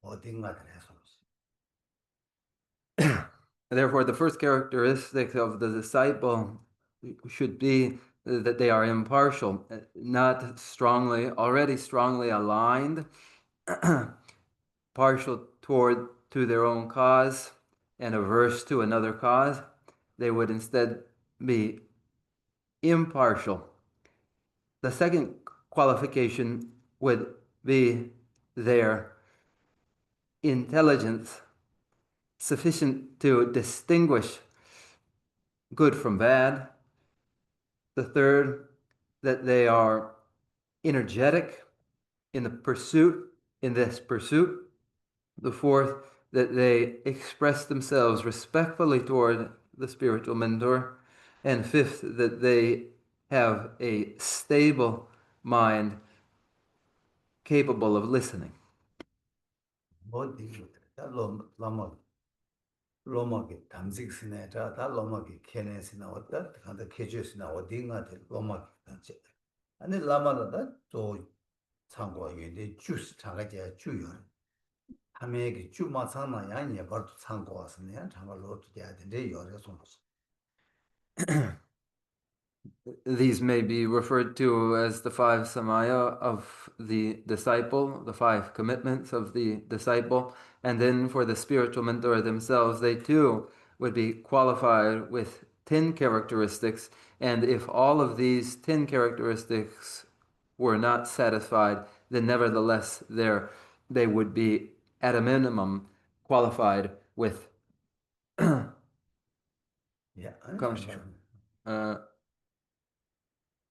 어딘가 그래서 Therefore, the first characteristic of the disciple should be that they are impartial, not already strongly aligned, partial to their own cause and averse to another cause. They would instead be impartial. The second qualification would be their intelligence sufficient to distinguish good from bad. The third, that they are energetic in this pursuit. The fourth, that they express themselves respectfully toward the spiritual mentor. And fifth, that they have a stable mind capable of listening. 로마게 담직스네 다 로마게 케네스나 왔다 간다 케주스나 어딘가데 로마게 단체 아니 라마다 또 참고하게 주스 차가제 주요 함에게 주마상나 양이 벌도 참고 왔으네 참고로도 돼야 되는데 요래서 These may be referred to as the 5 samaya of the disciple, the 5 commitments of the disciple. And then for the spiritual mentor themselves, they too would be qualified with 10 characteristics. And if all of these 10 characteristics were not satisfied, then nevertheless they would be at a minimum qualified with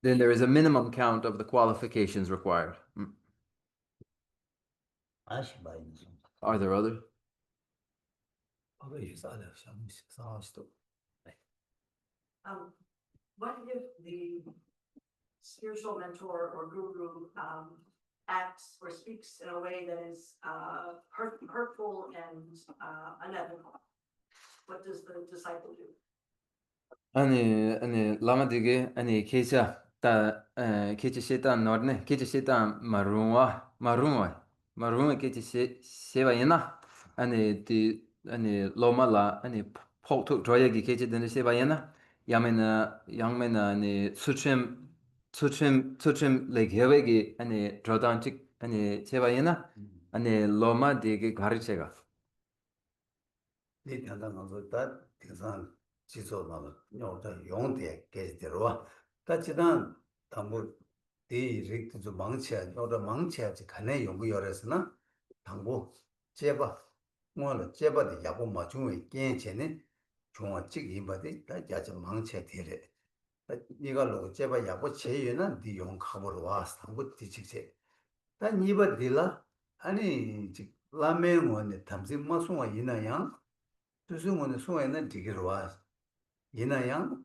then there is a minimum count of the qualifications required. 아시바 있는 Are there others? 바로 유사하다 상황시도 What if the spiritual mentor or guru acts or speaks in a way that is hurtful and unethical? What does the disciple do? 아니 라마디게 아니 케자 다 케치 세탄 노르네 케치 세탄 마루와 케치 세바이나 아니 로마라 아니 폭투 드라이기 케치 된 세바이나 양메나 아니 수침 레게베기 아니 드라단틱 아니 세바이나 아니 로마디게 가르체가 네 단단한 다 대산 지소나는 요다 용대 계지대로와 같이단 당부 이 릭도 좀 망치야 요다 망치야지 간에 연구 열어서나 당부 제바 뭐는 제바의 야고 맞중에 깨체네 중앙 찍이 바디 다 야지 망치야 되래 이걸로 제바 야고 제유는 네 용카보로 와 당부 뒤직세 단 이바 딜라 아니 즉 라멘원의 탐지 마송아 이나양 수승원의 송에는 되기로 와 이나양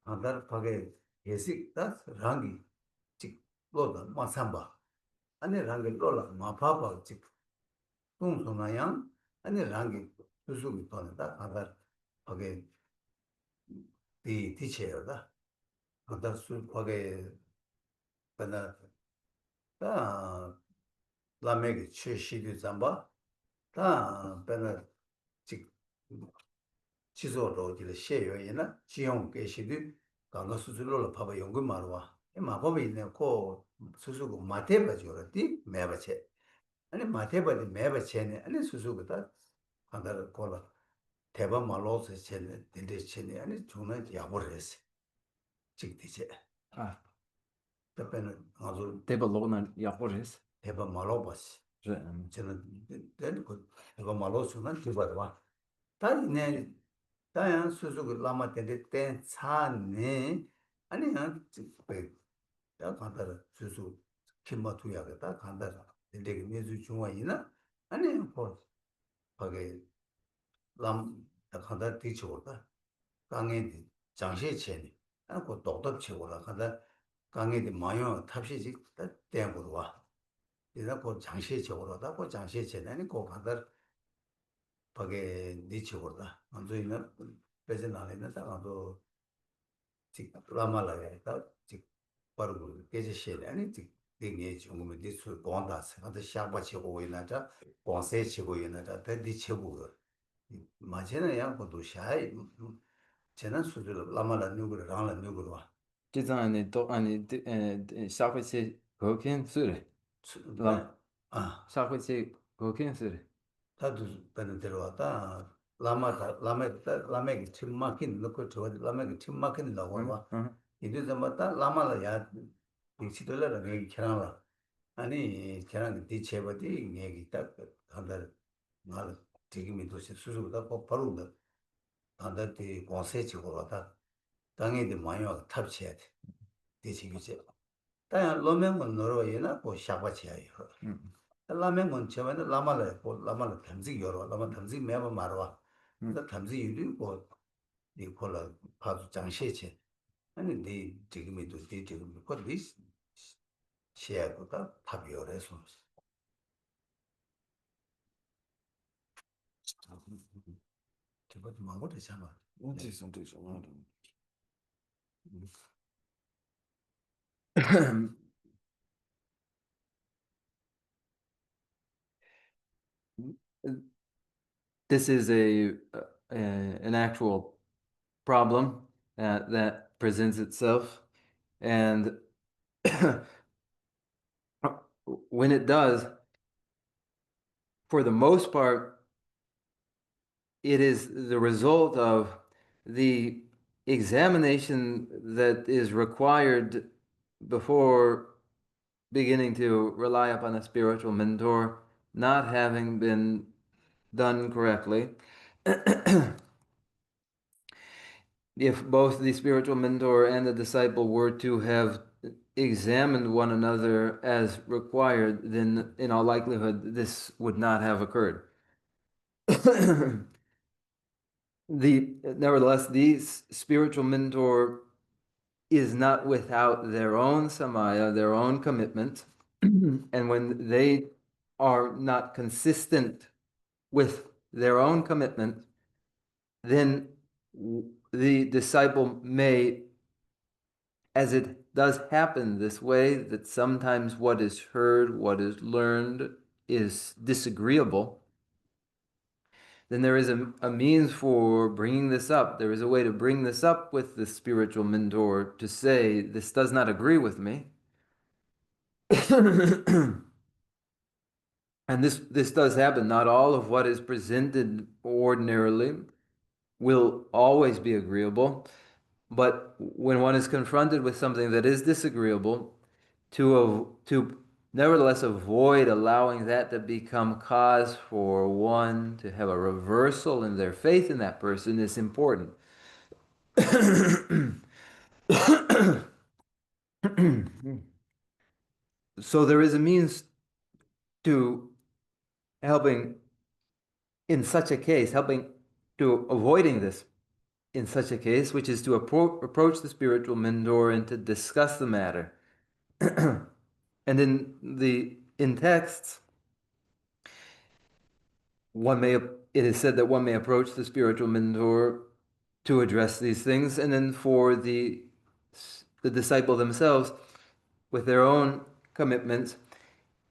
아달 파게 예식다 랑기 직 로다 마삼바 아니 랑기 로라 마파바 직 동소나양 아니 랑기 수수기 돈다 아달 파게 디 티체요다 아달 수 파게 바나 다 라메기 최시디 잠바 다 바나 직 지소로 이제 셰요이나 지용 계시디 강가 수술로 봐봐 연구 말와 이 마법이 있네 고 수수고 마테바죠디 매바체 아니 마테바디 매바체네 아니 수수고다 간다를 콜라 대바 말로서 체네 딘데체네 아니 존나 야보레스 직디체 아 답변은 아주 데벨로나 야포레스 대바 말로바시 저는 그 대바 말로서는 디바와 다이네 다양 수수고 라마 때때 차네 아니야 야 간다라 수수 김마투야겠다 간다라 되게 내주 중앙이나 아니 뭐 거기 람 간다 뒤치고다 강에 장시 체니 아고 독도 치고라 간다 강에 마요 탑시지 때문으로 와 이제 그 장시 쪽으로다 그 장시 체니 고 간다 거기 니치고다 먼저 있는 배전 안에 있는 사람도 직 라말라에다 직 바로 계제시에 아니 직 되게 중국에 디스 본다스 한테 샤바치고 있나자 본세치고 있나자 대디 치고 마제는 양고도 샤이 제는 수들 라말라 누구를 라말라 누구로 와 지zan에 또 아니 샤베시 거긴 쓰레 아 샤베시 거긴 쓰레 다도 되는 대로 왔다 라메기 팀마킨 넣고 저 라메기 팀마킨 넣고 와 이제 좀 왔다 라마라 야 디치돌라 여기 캐나라 아니 캐나라 디체버디 얘기 딱 한다 말 지금이 도시 수수보다 바로 한다티 공세치고 왔다 당연히 많이 와 탑치해야 돼 디치기지 다야 로맨은 노로이나 고 샤바치야요 라멘은 저번에 라마를 라마를 탐지 열어 라마 탐지 매번 말와 그 탐지 유리 뭐 니콜라 파주 장시체 아니 네 지금에도 네 지금 거기 시야보다 답이어래서 저거 좀 하고 되잖아 This is an actual problem that presents itself, and when it does, for the most part, it is the result of the examination that is required before beginning to rely upon a spiritual mentor not having been done correctly. if both the spiritual mentor and the disciple were to have examined one another as required, then in all likelihood this would not have occurred. Nevertheless, the spiritual mentor is not without their own samaya, their own commitment. And when they are not consistent with their own commitment, then the disciple may, as it does happen this way, that sometimes what is heard, what is learned is disagreeable, then there is a means for bringing this up. There is a way to bring this up with the spiritual mentor to say, this does not agree with me. And this does happen. Not all of what is presented ordinarily will always be agreeable. But when one is confronted with something that is disagreeable, to nevertheless avoid allowing that to become cause for one to have a reversal in their faith in that person is important. So there is a means to helping in such a case, helping to avoiding this in such a case, which is to approach the spiritual mentor and to discuss the matter. And in texts, it is said that one may approach the spiritual mentor to address these things, and then for the disciple themselves, with their own commitments,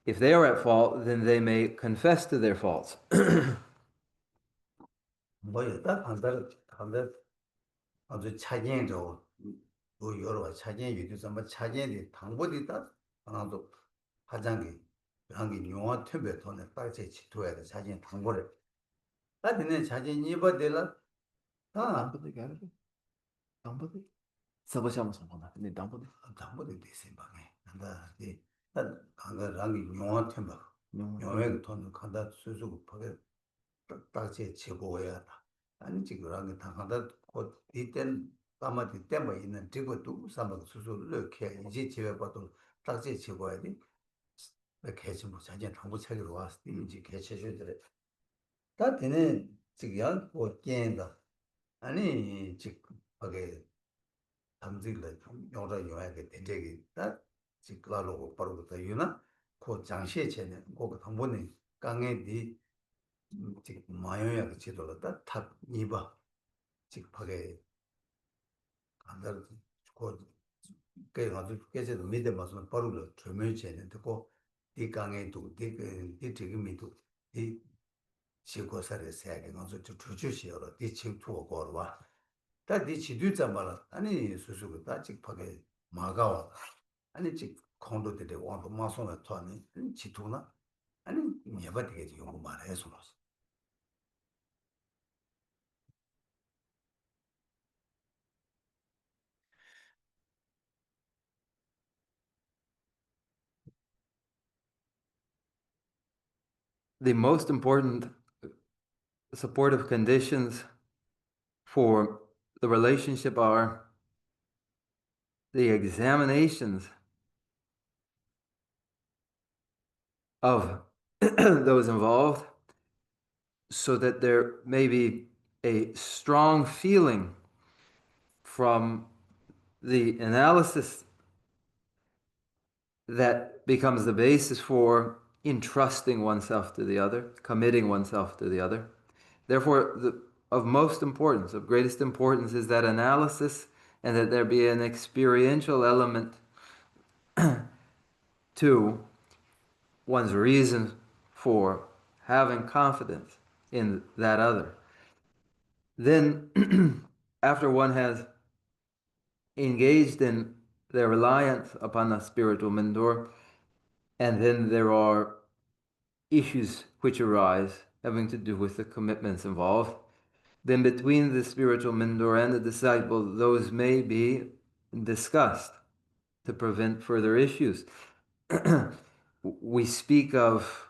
if they are at fault, then they may confess to their faults. 뭐였다? 한달 아주 차견도 뭐 여러 차견 유튜브 뭐 차견이 당보디 딱 하나도 화장기 한기 용어 템베 돈에 딱제 지도야 돼 차견 당보를 나한테는 차견 입어들라 아 당보디 써보셔서 보나. 근데 나보다 당보디 되세 방에 난다 이 강가 랑이 용어 템베 용어에 돈 간다 수수고 파게 딱제 지고야 아니 지금 랑이 당한다 곧 이땐 아마도 때문에 있는 지구도 사막 수술을 이렇게 이제 집에 봐도 딱지 지고야 돼. 개체 뭐 자진 정보 체계로 왔을 때 이제 개체주들의 다 되는 지금 양뭐 깨인다. 아니 지금 하게 담질래 여러 요약에 된적이 다 지금라고 바로부터 유나 그 장시에 전에 그 당분에 강에 뒤 지금 마요약 지도로 다탑 이봐 지금 하게 안달 그 아주 깨져도 밑에 맞으면 바로 조명체는 듣고 이 강에도 이 지금이도 이 지고사를 세게 가서 주주시어로 이 친구고 거와 다디 지도 잡아라 아니 수수고 다 직파게 마가와 아니 직 콘도들이 와도 마소나 토니 지도나 아니 예바되게 용어 말해서 the most important supportive conditions for the relationship are the examinations of those involved, so that there may be a strong feeling from the analysis that becomes the basis for entrusting oneself to the other, committing oneself to the other. Therefore, of most importance, of greatest importance, is that analysis, and that there be an experiential element to one's reason for having confidence in that other. Then, after one has engaged in their reliance upon a spiritual mentor, and then there are issues which arise having to do with the commitments involved, then between the spiritual mentor and the disciple, those may be discussed to prevent further issues. we speak of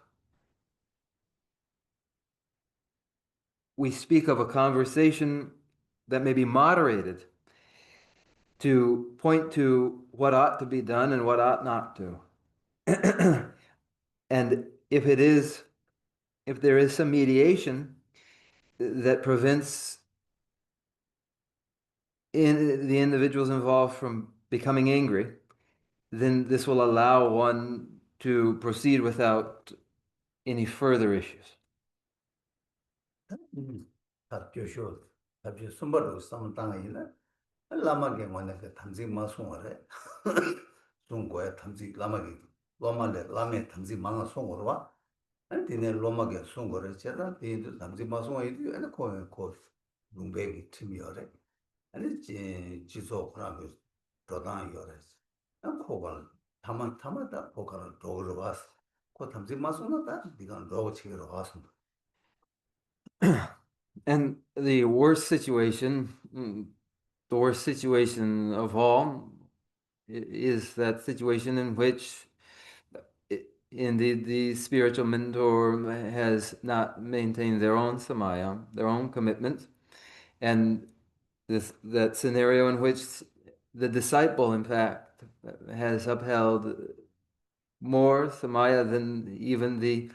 a conversation that may be moderated to point to what ought to be done and what ought not to. And if there is some mediation that prevents the individuals involved from becoming angry, then this will allow one to proceed without any further issues. 답교쇼 답교 숨바로 싸움 당하이나 라마게 원에 탐지 마송어래 중국의 탐지 라마게 로마레 라메 탐지 망아 송어로 와 아니 디네 로마게 송어래 제가 디도 탐지 마송어 이디 아니 코 룸베기 팀이어래 아니 지소 그라고 도단 요래 안 코발 타마다 보카를 도로 와서 코 탐지 마송어다 네가 로고 치기로 와서 And the worst situation, the worst situation of all is that situation in which indeed the spiritual mentor has not maintained their own samaya, their own commitment, and that scenario in which the disciple, in fact, has upheld more samaya than even the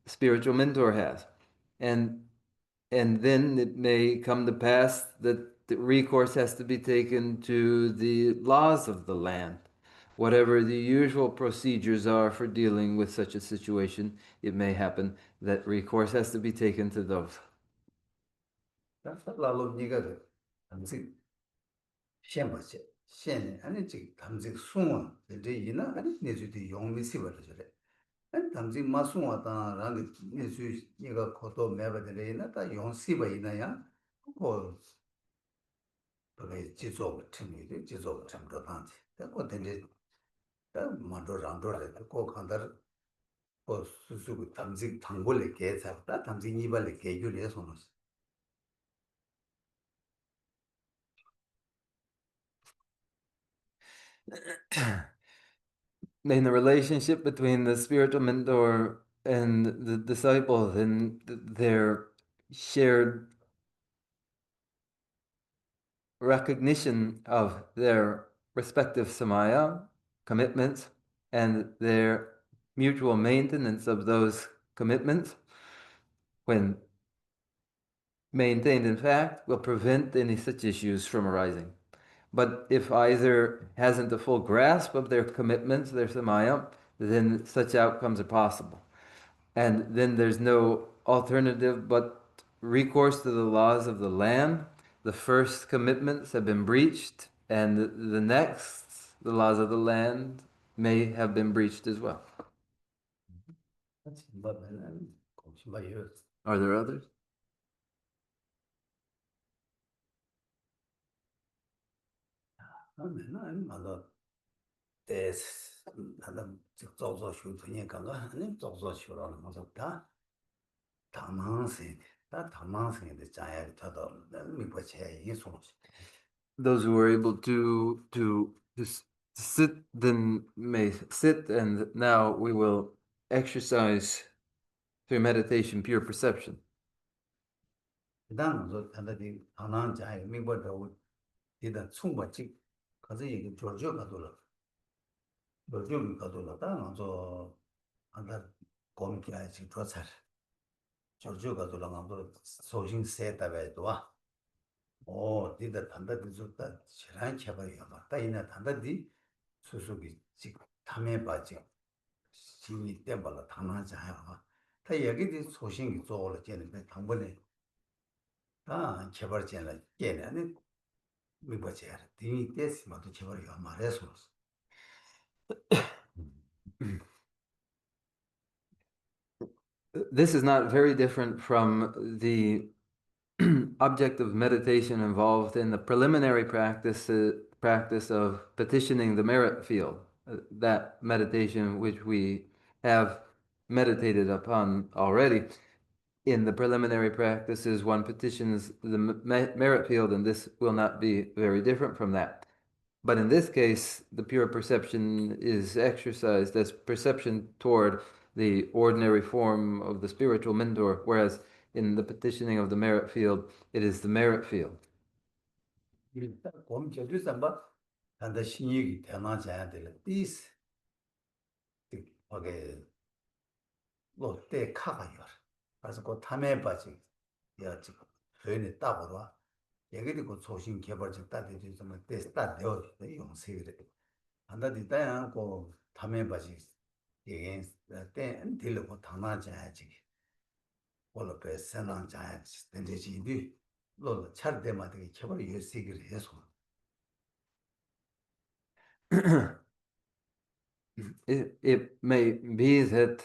spiritual mentor has. And then it may come to pass that the recourse has to be taken to the laws of the land. Whatever the usual procedures are for dealing with such a situation, it may happen that recourse has to be taken to those. 라로 니가 담직 시험하지 시험 아니 지 담직 수원 이제 이나 아니 내주디 용미시 버려져래 아니 담직 마수와다 라는 내주 니가 코도 매버들이나 다 용시바 이나야 뭐 그게 지속 팀이 지속 참도 단지 그거 된지 다 만도 란도래 그거 간다 그 수수 담직 당골에 계산다 담직 이발에 계율해서 놓지 In the relationship between the spiritual mentor and the disciple, then their shared recognition of their respective samaya commitments and their mutual maintenance of those commitments, when maintained in fact, will prevent any such issues from arising. But if either hasn't a full grasp of their commitments, their samaya, then such outcomes are possible. And then there's no alternative but recourse to the laws of the land. The first commitments have been breached, and the next, the laws of the land, may have been breached as well. Are there others? Those who are able to sit then may sit, and now we will exercise through meditation pure perception. 디다 단다디 좋다 지란 켜봐요 맞다 이나 단다디 수수기 지 탐에 빠지 신이 때발라 당하지 않아 다 여기디 소신이 쪼올라 되는데 당번에 다 개발전에 깨네 미버지야 디 때스마도 개발이야 말해서 This is not very different from the object of meditation involved in the preliminary practice of petitioning the merit field, that meditation which we have meditated upon already. In the preliminary practices, one petitions the merit field, and this will not be very different from that. But in this case, the pure perception is exercised as perception toward the ordinary form of the spiritual mentor, whereas in the petitioning of the merit field, it is the merit field. 일단 검제도 삼바 단다 신익이 대나자야 될 디스 거기 롯데 카가요. 그래서 그 탐에 빠지 야 지금 저희는 따보러 얘기도 그 소신 개발적 따들이 좀 테스트 되어 용세를 한다디 따야 그 탐에 빠지 얘기 때 들고 당나자야지 원래 배 생랑자야지 된지지 로 차르데마다 개발 요새를 해서 It may be that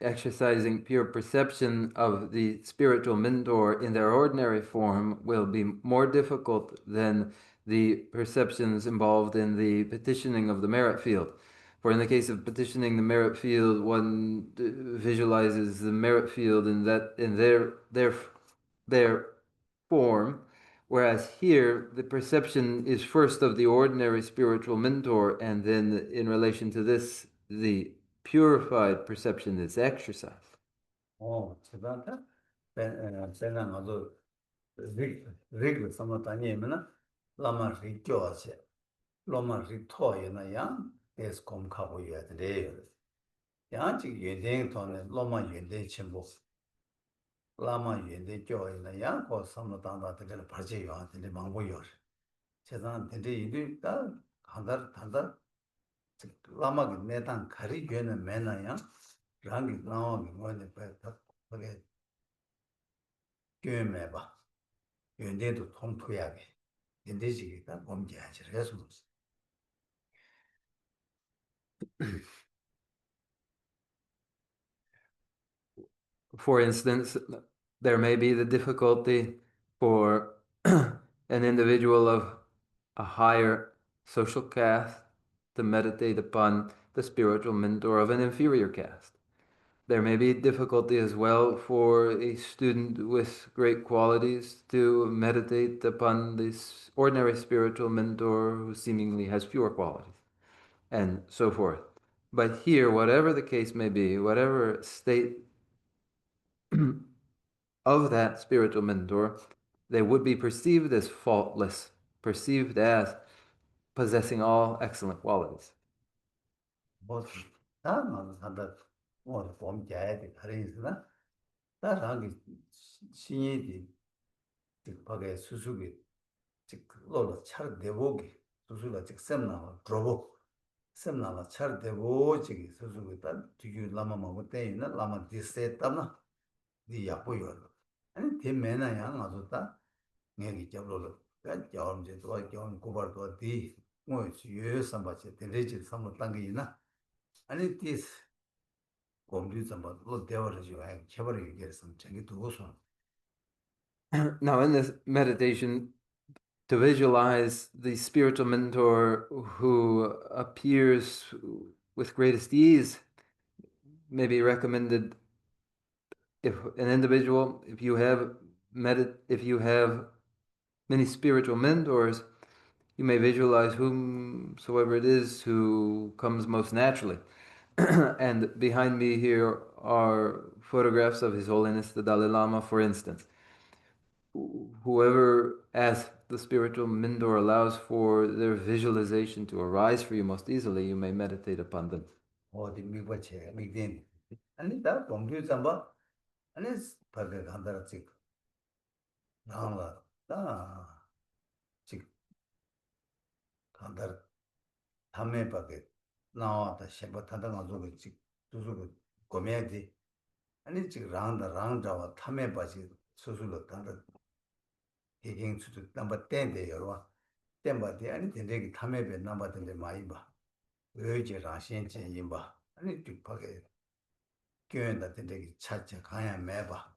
exercising pure perception of the spiritual mentor in their ordinary form will be more difficult than the perceptions involved in the petitioning of the merit field. For in the case of petitioning the merit field, one visualizes the merit field in their form, whereas here the perception is first of the ordinary spiritual mentor, and then in relation to this, the purified perception is exercised. 제가 제가 나도 릭 somos también lama rikyoase lama riktoyena yang es kom kabo yadre yang ji yeden tone lama yeden chimbo lama yeden kyoyena yang ko somos tanda de parje yo de mangbo yo 제가 근데 이들 다 한달 lama ge nedan kari yenen mena야 랑기 나오기 뭐네 배 그게 교매봐 연대도 통토하게 연대지기가 몸지하지 그래서 For instance, there may be the difficulty for an individual of a higher social caste to meditate upon the spiritual mentor of an inferior caste. There may be difficulty as well for a student with great qualities to meditate upon this ordinary spiritual mentor who seemingly has fewer qualities, and so forth. But here, whatever the case may be, whatever state of that spiritual mentor, they would be perceived as faultless, perceived as possessing all excellent qualities. 뭐 다만 한다 뭐 몸지해야 돼 그러니까 다랑이 신이디 득박에 수수기 즉 로로 차를 내보기 수수가 즉 셈나와 드로보 셈나와 차를 내보 즉 수수가 다 뒤에 라마마고 때이나 라마 디세타나 니 약보여 아니 대매나야 나서다 내기 잡로로 그 경험제 또 경험 고발도 디 뭐지 예선바체 데레지 삼로 당기나 아니 디스 공부 좀 뭐, 대화를 해 개발을 얘기해서 자기 두고서 Now, in this meditation, to visualize the spiritual mentor who appears with greatest ease may be recommended if an individual, if you have many spiritual mentors, you may visualize whomsoever it is who comes most naturally. And behind me here are photographs of His Holiness the Dalai Lama, for instance. Whoever, as the spiritual mentor allows for their visualization to arise for you most easily, you may meditate upon them. 어디 미국에 미국에 아니 다 공부 좀 봐. 아니 밖에 간다라 지 나와 지 간다 담에 밖에 나와다 셰바 타다 가지고 지 두수고 고매지 아니 지 랑자와 탐에 빠지 수술로 간다 이게 수술 넘버 10대 여러 땜바디 아니 된대기 탐에 배 넘버들 많이 봐 의지랑 신체 봐 아니 뒷박에 교회다 된대기 차차 가야 매봐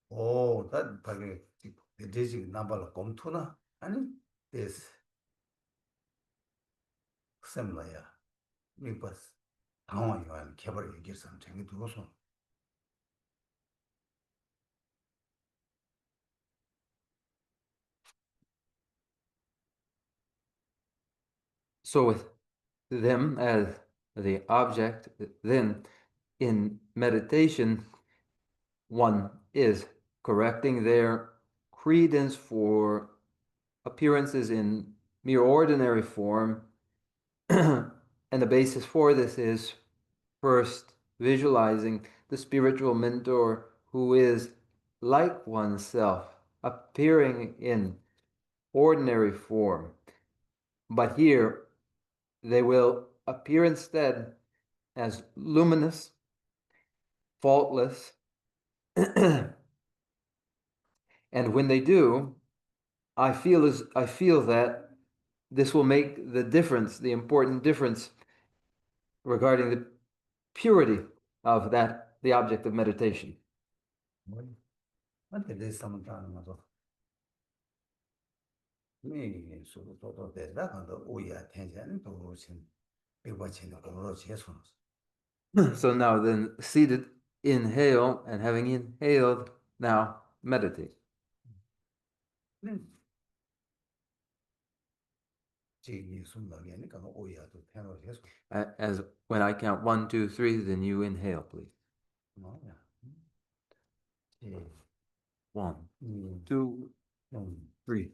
오, 다 밖에 되지 나발로 검토나 아니 데스 셈라야 미버스 당황이와 개발 얘기해서 생기 두고서 So, with them as the object, then in meditation, one is correcting their credence for appearances in mere ordinary form. And the basis for this is first visualizing the spiritual mentor who is like oneself, appearing in ordinary form. But here they will appear instead as luminous, faultless. And when they do, I feel that this will make the difference, the important difference regarding the purity of the object of meditation. Antes de esta montaña, me sobre todo de la cuando oía tensión, todo sin watching the Jesus. So now then, seated, inhale, and having inhaled, now meditate. As when I count 1, 2, 3, then you inhale, please. 1, 2, 3.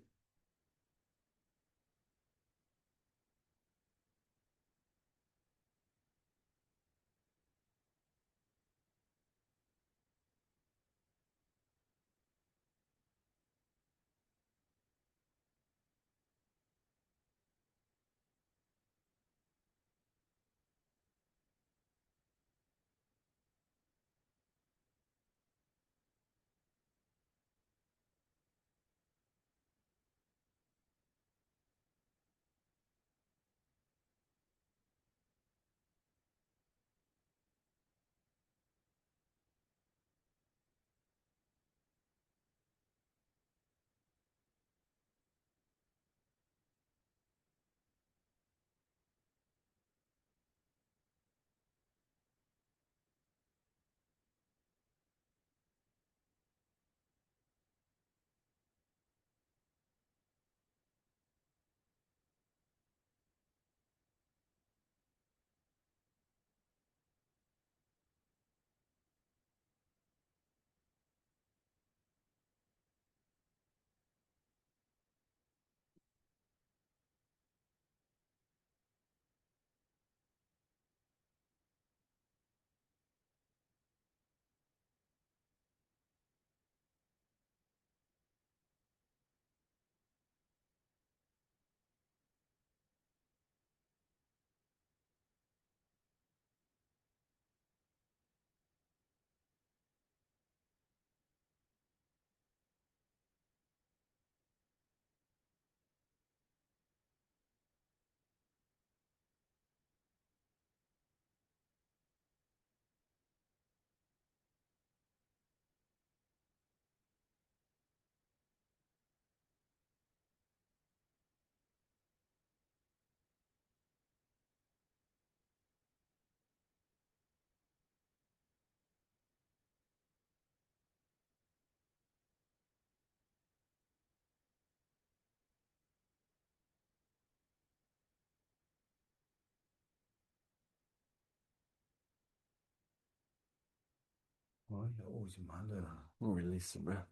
Release the breath.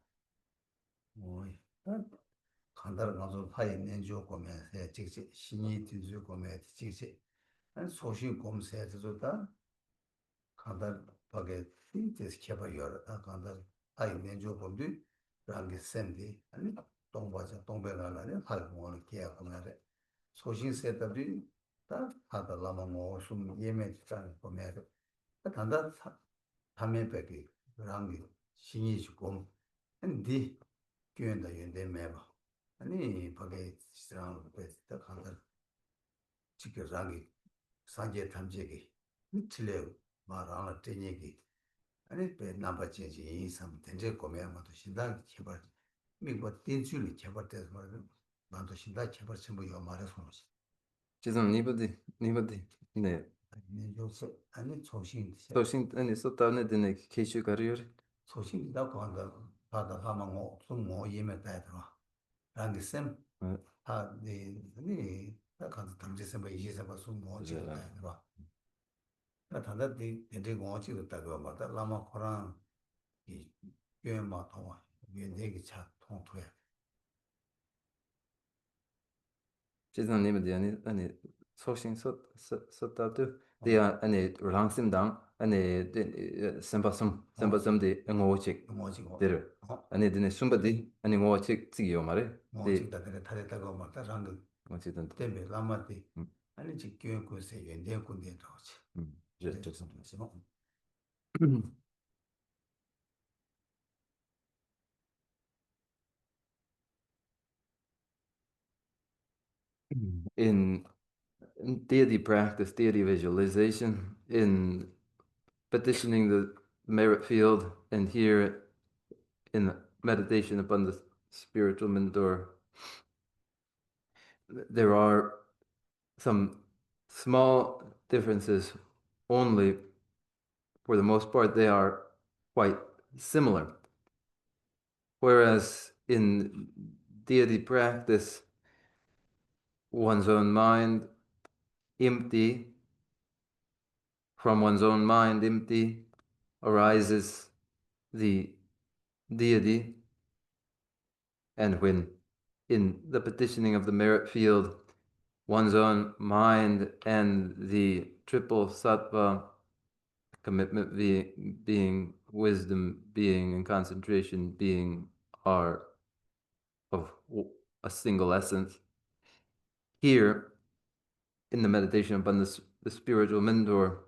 간다를 가서 파에 내줘 보면 해 직직 신이 뒤주 보면 직직 한 소신 검사해서 좋다 간다 밖에 띵tes 켜봐요 간다 파에 내줘 보면 랑게 샘디 아니 동바자 동배나라네 팔고는 계약 보면 소신 세트비 다 하다 라마고 숨 예매 장 보면 간다 담에 빼기 랑게 신이 주고 근데 교연다 연대 매봐 아니 밖에 시장 베스트 간다 지켜라기 산제 탐지기 틀려 말하는 되니기 아니 배 남바지지 이삼 된제 거면도 신당 개발 미국 딘줄이 개발돼서 말은 나도 신당 개발 전부 요 말해서 그러지 지금 니버디 네. 아니 요새 아니 조신 소신 아니 소타네 되네 계시 가리요. 소신이다 간다 바다 하면 좀뭐 예매 따더라 라는 셈 네, 나 간다 담제선 뭐 이제서 뭐 찍었다 봐. 나 단다 데 뭐 찍었다고 말다 라마 코란 이 교회마 통화 위에 내기 차 통토야. 지사님이 아니 소신 썼다도 dia 아니 랑심당 아니 sembasamdi ngochik 뭐지고 dir 아니 드네 숨바디 아니 ngochik 지기요 말에 뭐지다 그래 타랬다고 막다 랑그 ngochidan 때문에 라마디 아니 지교육 곳에 연대 군대 나오지 just in deity practice, deity visualization, in petitioning the merit field, and here in meditation upon the spiritual mentor, there are some small differences only. For the most part, they are quite similar. Whereas in deity practice, one's own mind empty, from one's own mind empty arises the deity. And when in the petitioning of the merit field, one's own mind and the triple sattva, commitment being, wisdom being, and concentration being, are of a single essence. Here, in the meditation upon the spiritual mentor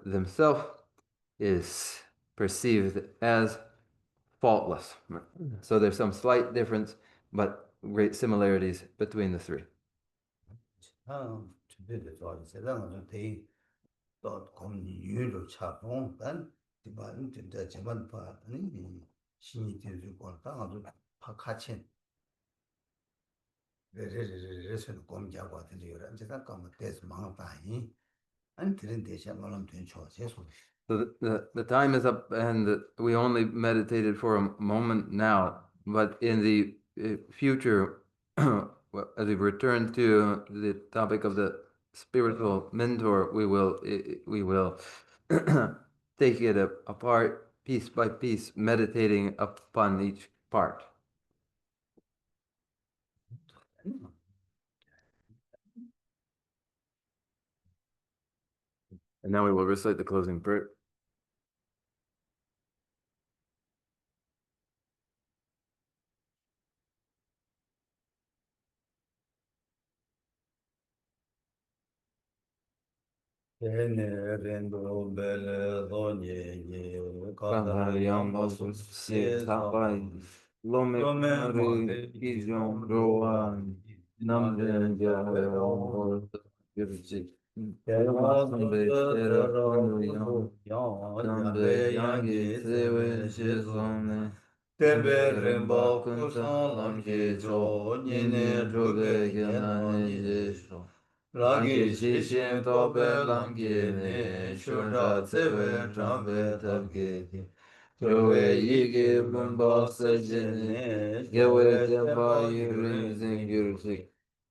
themselves is perceived as faultless. So there's some slight difference, but great similarities between the three. 준비를 좋아하지 세상은 좀 대이 또 공유로 차고 난 디바는 진짜 제만 봐니 신이 되고 땅아도 파카친 레레레레레서 공자고 같은 게 이런 제가 까면 대서 망하다니 안 들은 대신 말하면 된 좋아서 So the time is up, and we only meditated for a moment now, but in the future, as we return to the topic of the spiritual mentor, we will take it apart piece by piece, meditating upon each part. And now we will recite the closing prayer. 렌도 벨 도니에 Kahayam basus se tapai lome mare kijom roan namden jahe omor girji Sambe tera kunu yang Sambe yangi sewe shizome Tembe remba kusan lamke cho Nine robe gyanane jesho Lagi shishin tobe lamke ne Shura tsewe rambe tabge Jowe yige mumba sajene Gewe temba yirin zingirjik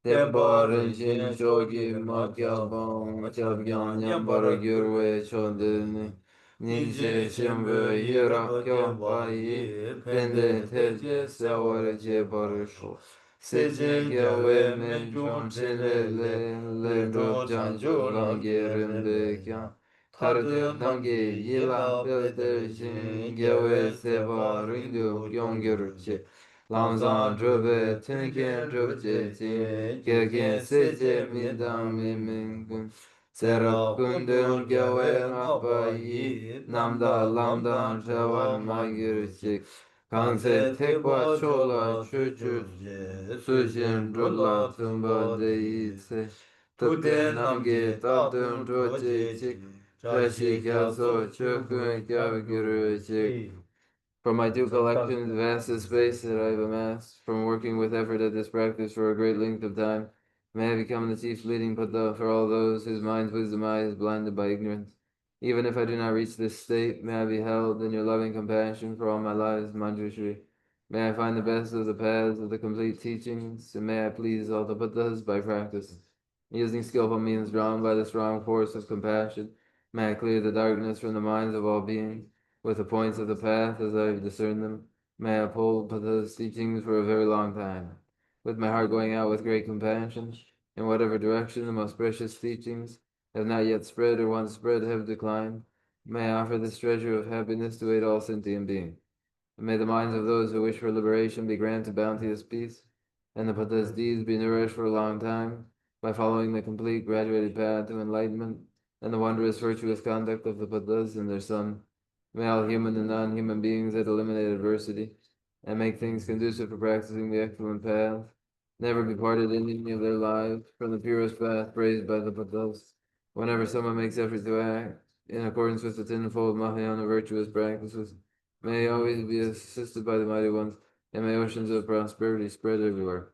Temba rinjin shogi makyabang Chabgyan nyambara gyurwe chodene Ninje shimbe yira kyomba yi Pende teje sawar je barisho Seje gewe menjum chenele Le drop janju langi rimbe kyan Tarde dange yila pelde jin Gewe seba rindu gyongirche Lamzan drube tinken drubje tin Gegen seje midang mimingun Serap kundun gewe ngapayi Namda lamdan jawan magirchik Kanse tekwa chola chuchuje Sujin drula tumba deyitse Tute namge tatun droje chik Rashi kyaso chukun kyavgiru chik. From my two collections, vast is space that I have amassed, from working with effort at this practice for a great length of time, may I become the chief leading Buddha for all those whose mind's wisdom eye is blinded by ignorance. Even if I do not reach this state, may I be held in your loving compassion for all my lives, Manjushri. May I find the best of the paths of the complete teachings, and may I please all the Buddhas by practice. Using skillful means drawn by the strong force of compassion, may I clear the darkness from the minds of all beings. With the points of the path as I discern them, may I uphold Buddha's teachings for a very long time. with my heart going out with great compassion, in whatever direction the most precious teachings have not yet spread or once spread have declined, may I offer this treasure of happiness to aid all sentient beings. And may the minds of those who wish for liberation be granted bounteous peace, and the Buddha's deeds be nourished for a long time by following the complete graduated path to enlightenment and the wondrous virtuous conduct of the Buddhas and their son. May all human and non-human beings that eliminate adversity and make things conducive for practicing the excellent path never be parted in any of their lives from the purest path praised by the Buddhas. Whenever someone makes effort to act in accordance with the tenfold Mahayana virtuous practices, may he always be assisted by the mighty ones, and may oceans of prosperity spread everywhere.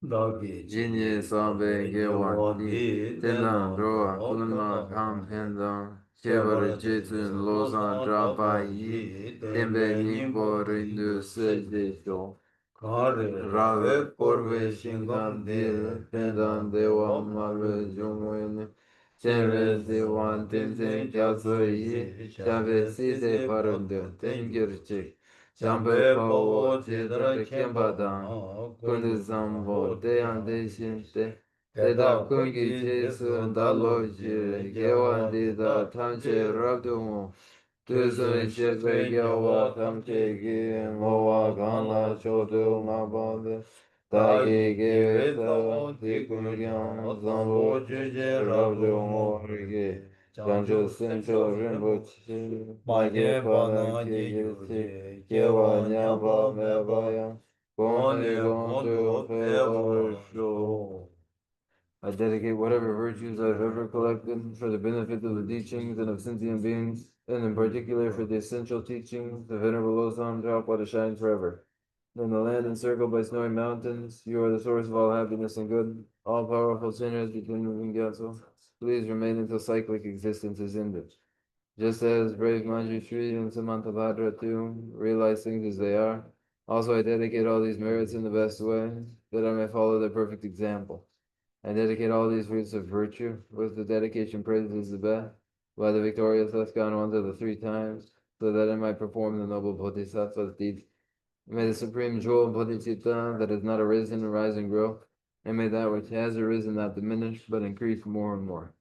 Jinye Sambe Gewandi, Tenan Roa, Kunma Kam Pendang, Shevar Jitun Lozan Drapa Yi, Tembe Nimbo Rindu Sejde Sho. Rave Porve Shingam Dil, Pendan Dewa Malve Jungwen, Chenve Dewan Tenten Kyatso Yi, Shave Sise Parundu, Tengirchik, Shambe Pawo Chedra Kembadan, Kundu Zambo, Deyan Deshinte, Teda Kungi Jesu Dalo Jire, Gewan Dida Tamche Rabdumo, Tuzun Shepe Gyawa Tamche Gi, Mowa Gana Chodu Mabande, Dagi Gewe Tava, Tikun Gyan, Zambo Juje Rabdumo Rige, Janjo Sencho Rinpoche, Mage Pada Kegirche, Kewa Nyamba Mebaya, Gone Gonto Feo. I dedicate whatever virtues I've ever collected for the benefit of the teachings and of sentient beings, and in particular for the essential teachings, the Venerable Losam Drapa to shine forever. In the land encircled by snowy mountains, you are the source of all happiness and good, all powerful sinners between and Gyatso. Please remain until cyclic existence is ended. Just as brave Manjushri and Samantabhadra too realize things as they are, also I dedicate all these merits in the best way, that I may follow their perfect example. I dedicate all these fruits of virtue, with the dedication praises the best, by the victorious thus gone on to the 3 times, so that I might perform the noble Bodhisattva's deeds. May the supreme jewel of Bodhicitta that has not arisen arise and grow, and may that which has arisen not diminish, but increase more and more.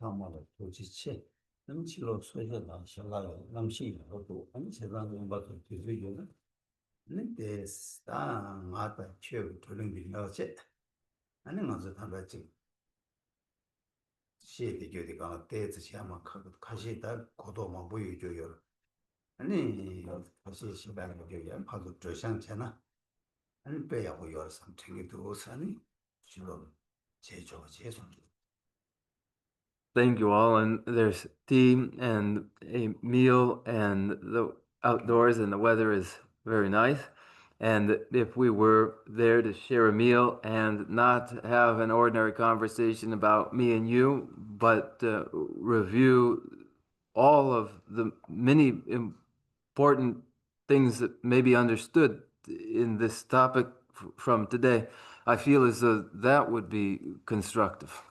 담마를 도지체 넘치로 소셔나 신라요 남시로도 안세상 공부도 되고요. 근데 sta 마다 최고 돌린 비나체 아니 먼저 담바지 시에디 교디가 때지 아마 가시다 고도만 보여줘요. 아니 다시 시발을 교야 파도 조상잖아. 아니 빼야고 열삼 챙기도 사니 지금 제조 제손 Thank you all, and there's tea and a meal, and the outdoors, and the weather is very nice. And if we were there to share a meal and not have an ordinary conversation about me and you, but review all of the many important things that may be understood in this topic from today, I feel as though that would be constructive.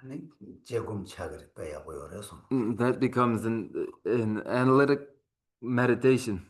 아니 재검차를 빼야고요. 그래서 That becomes an analytic meditation.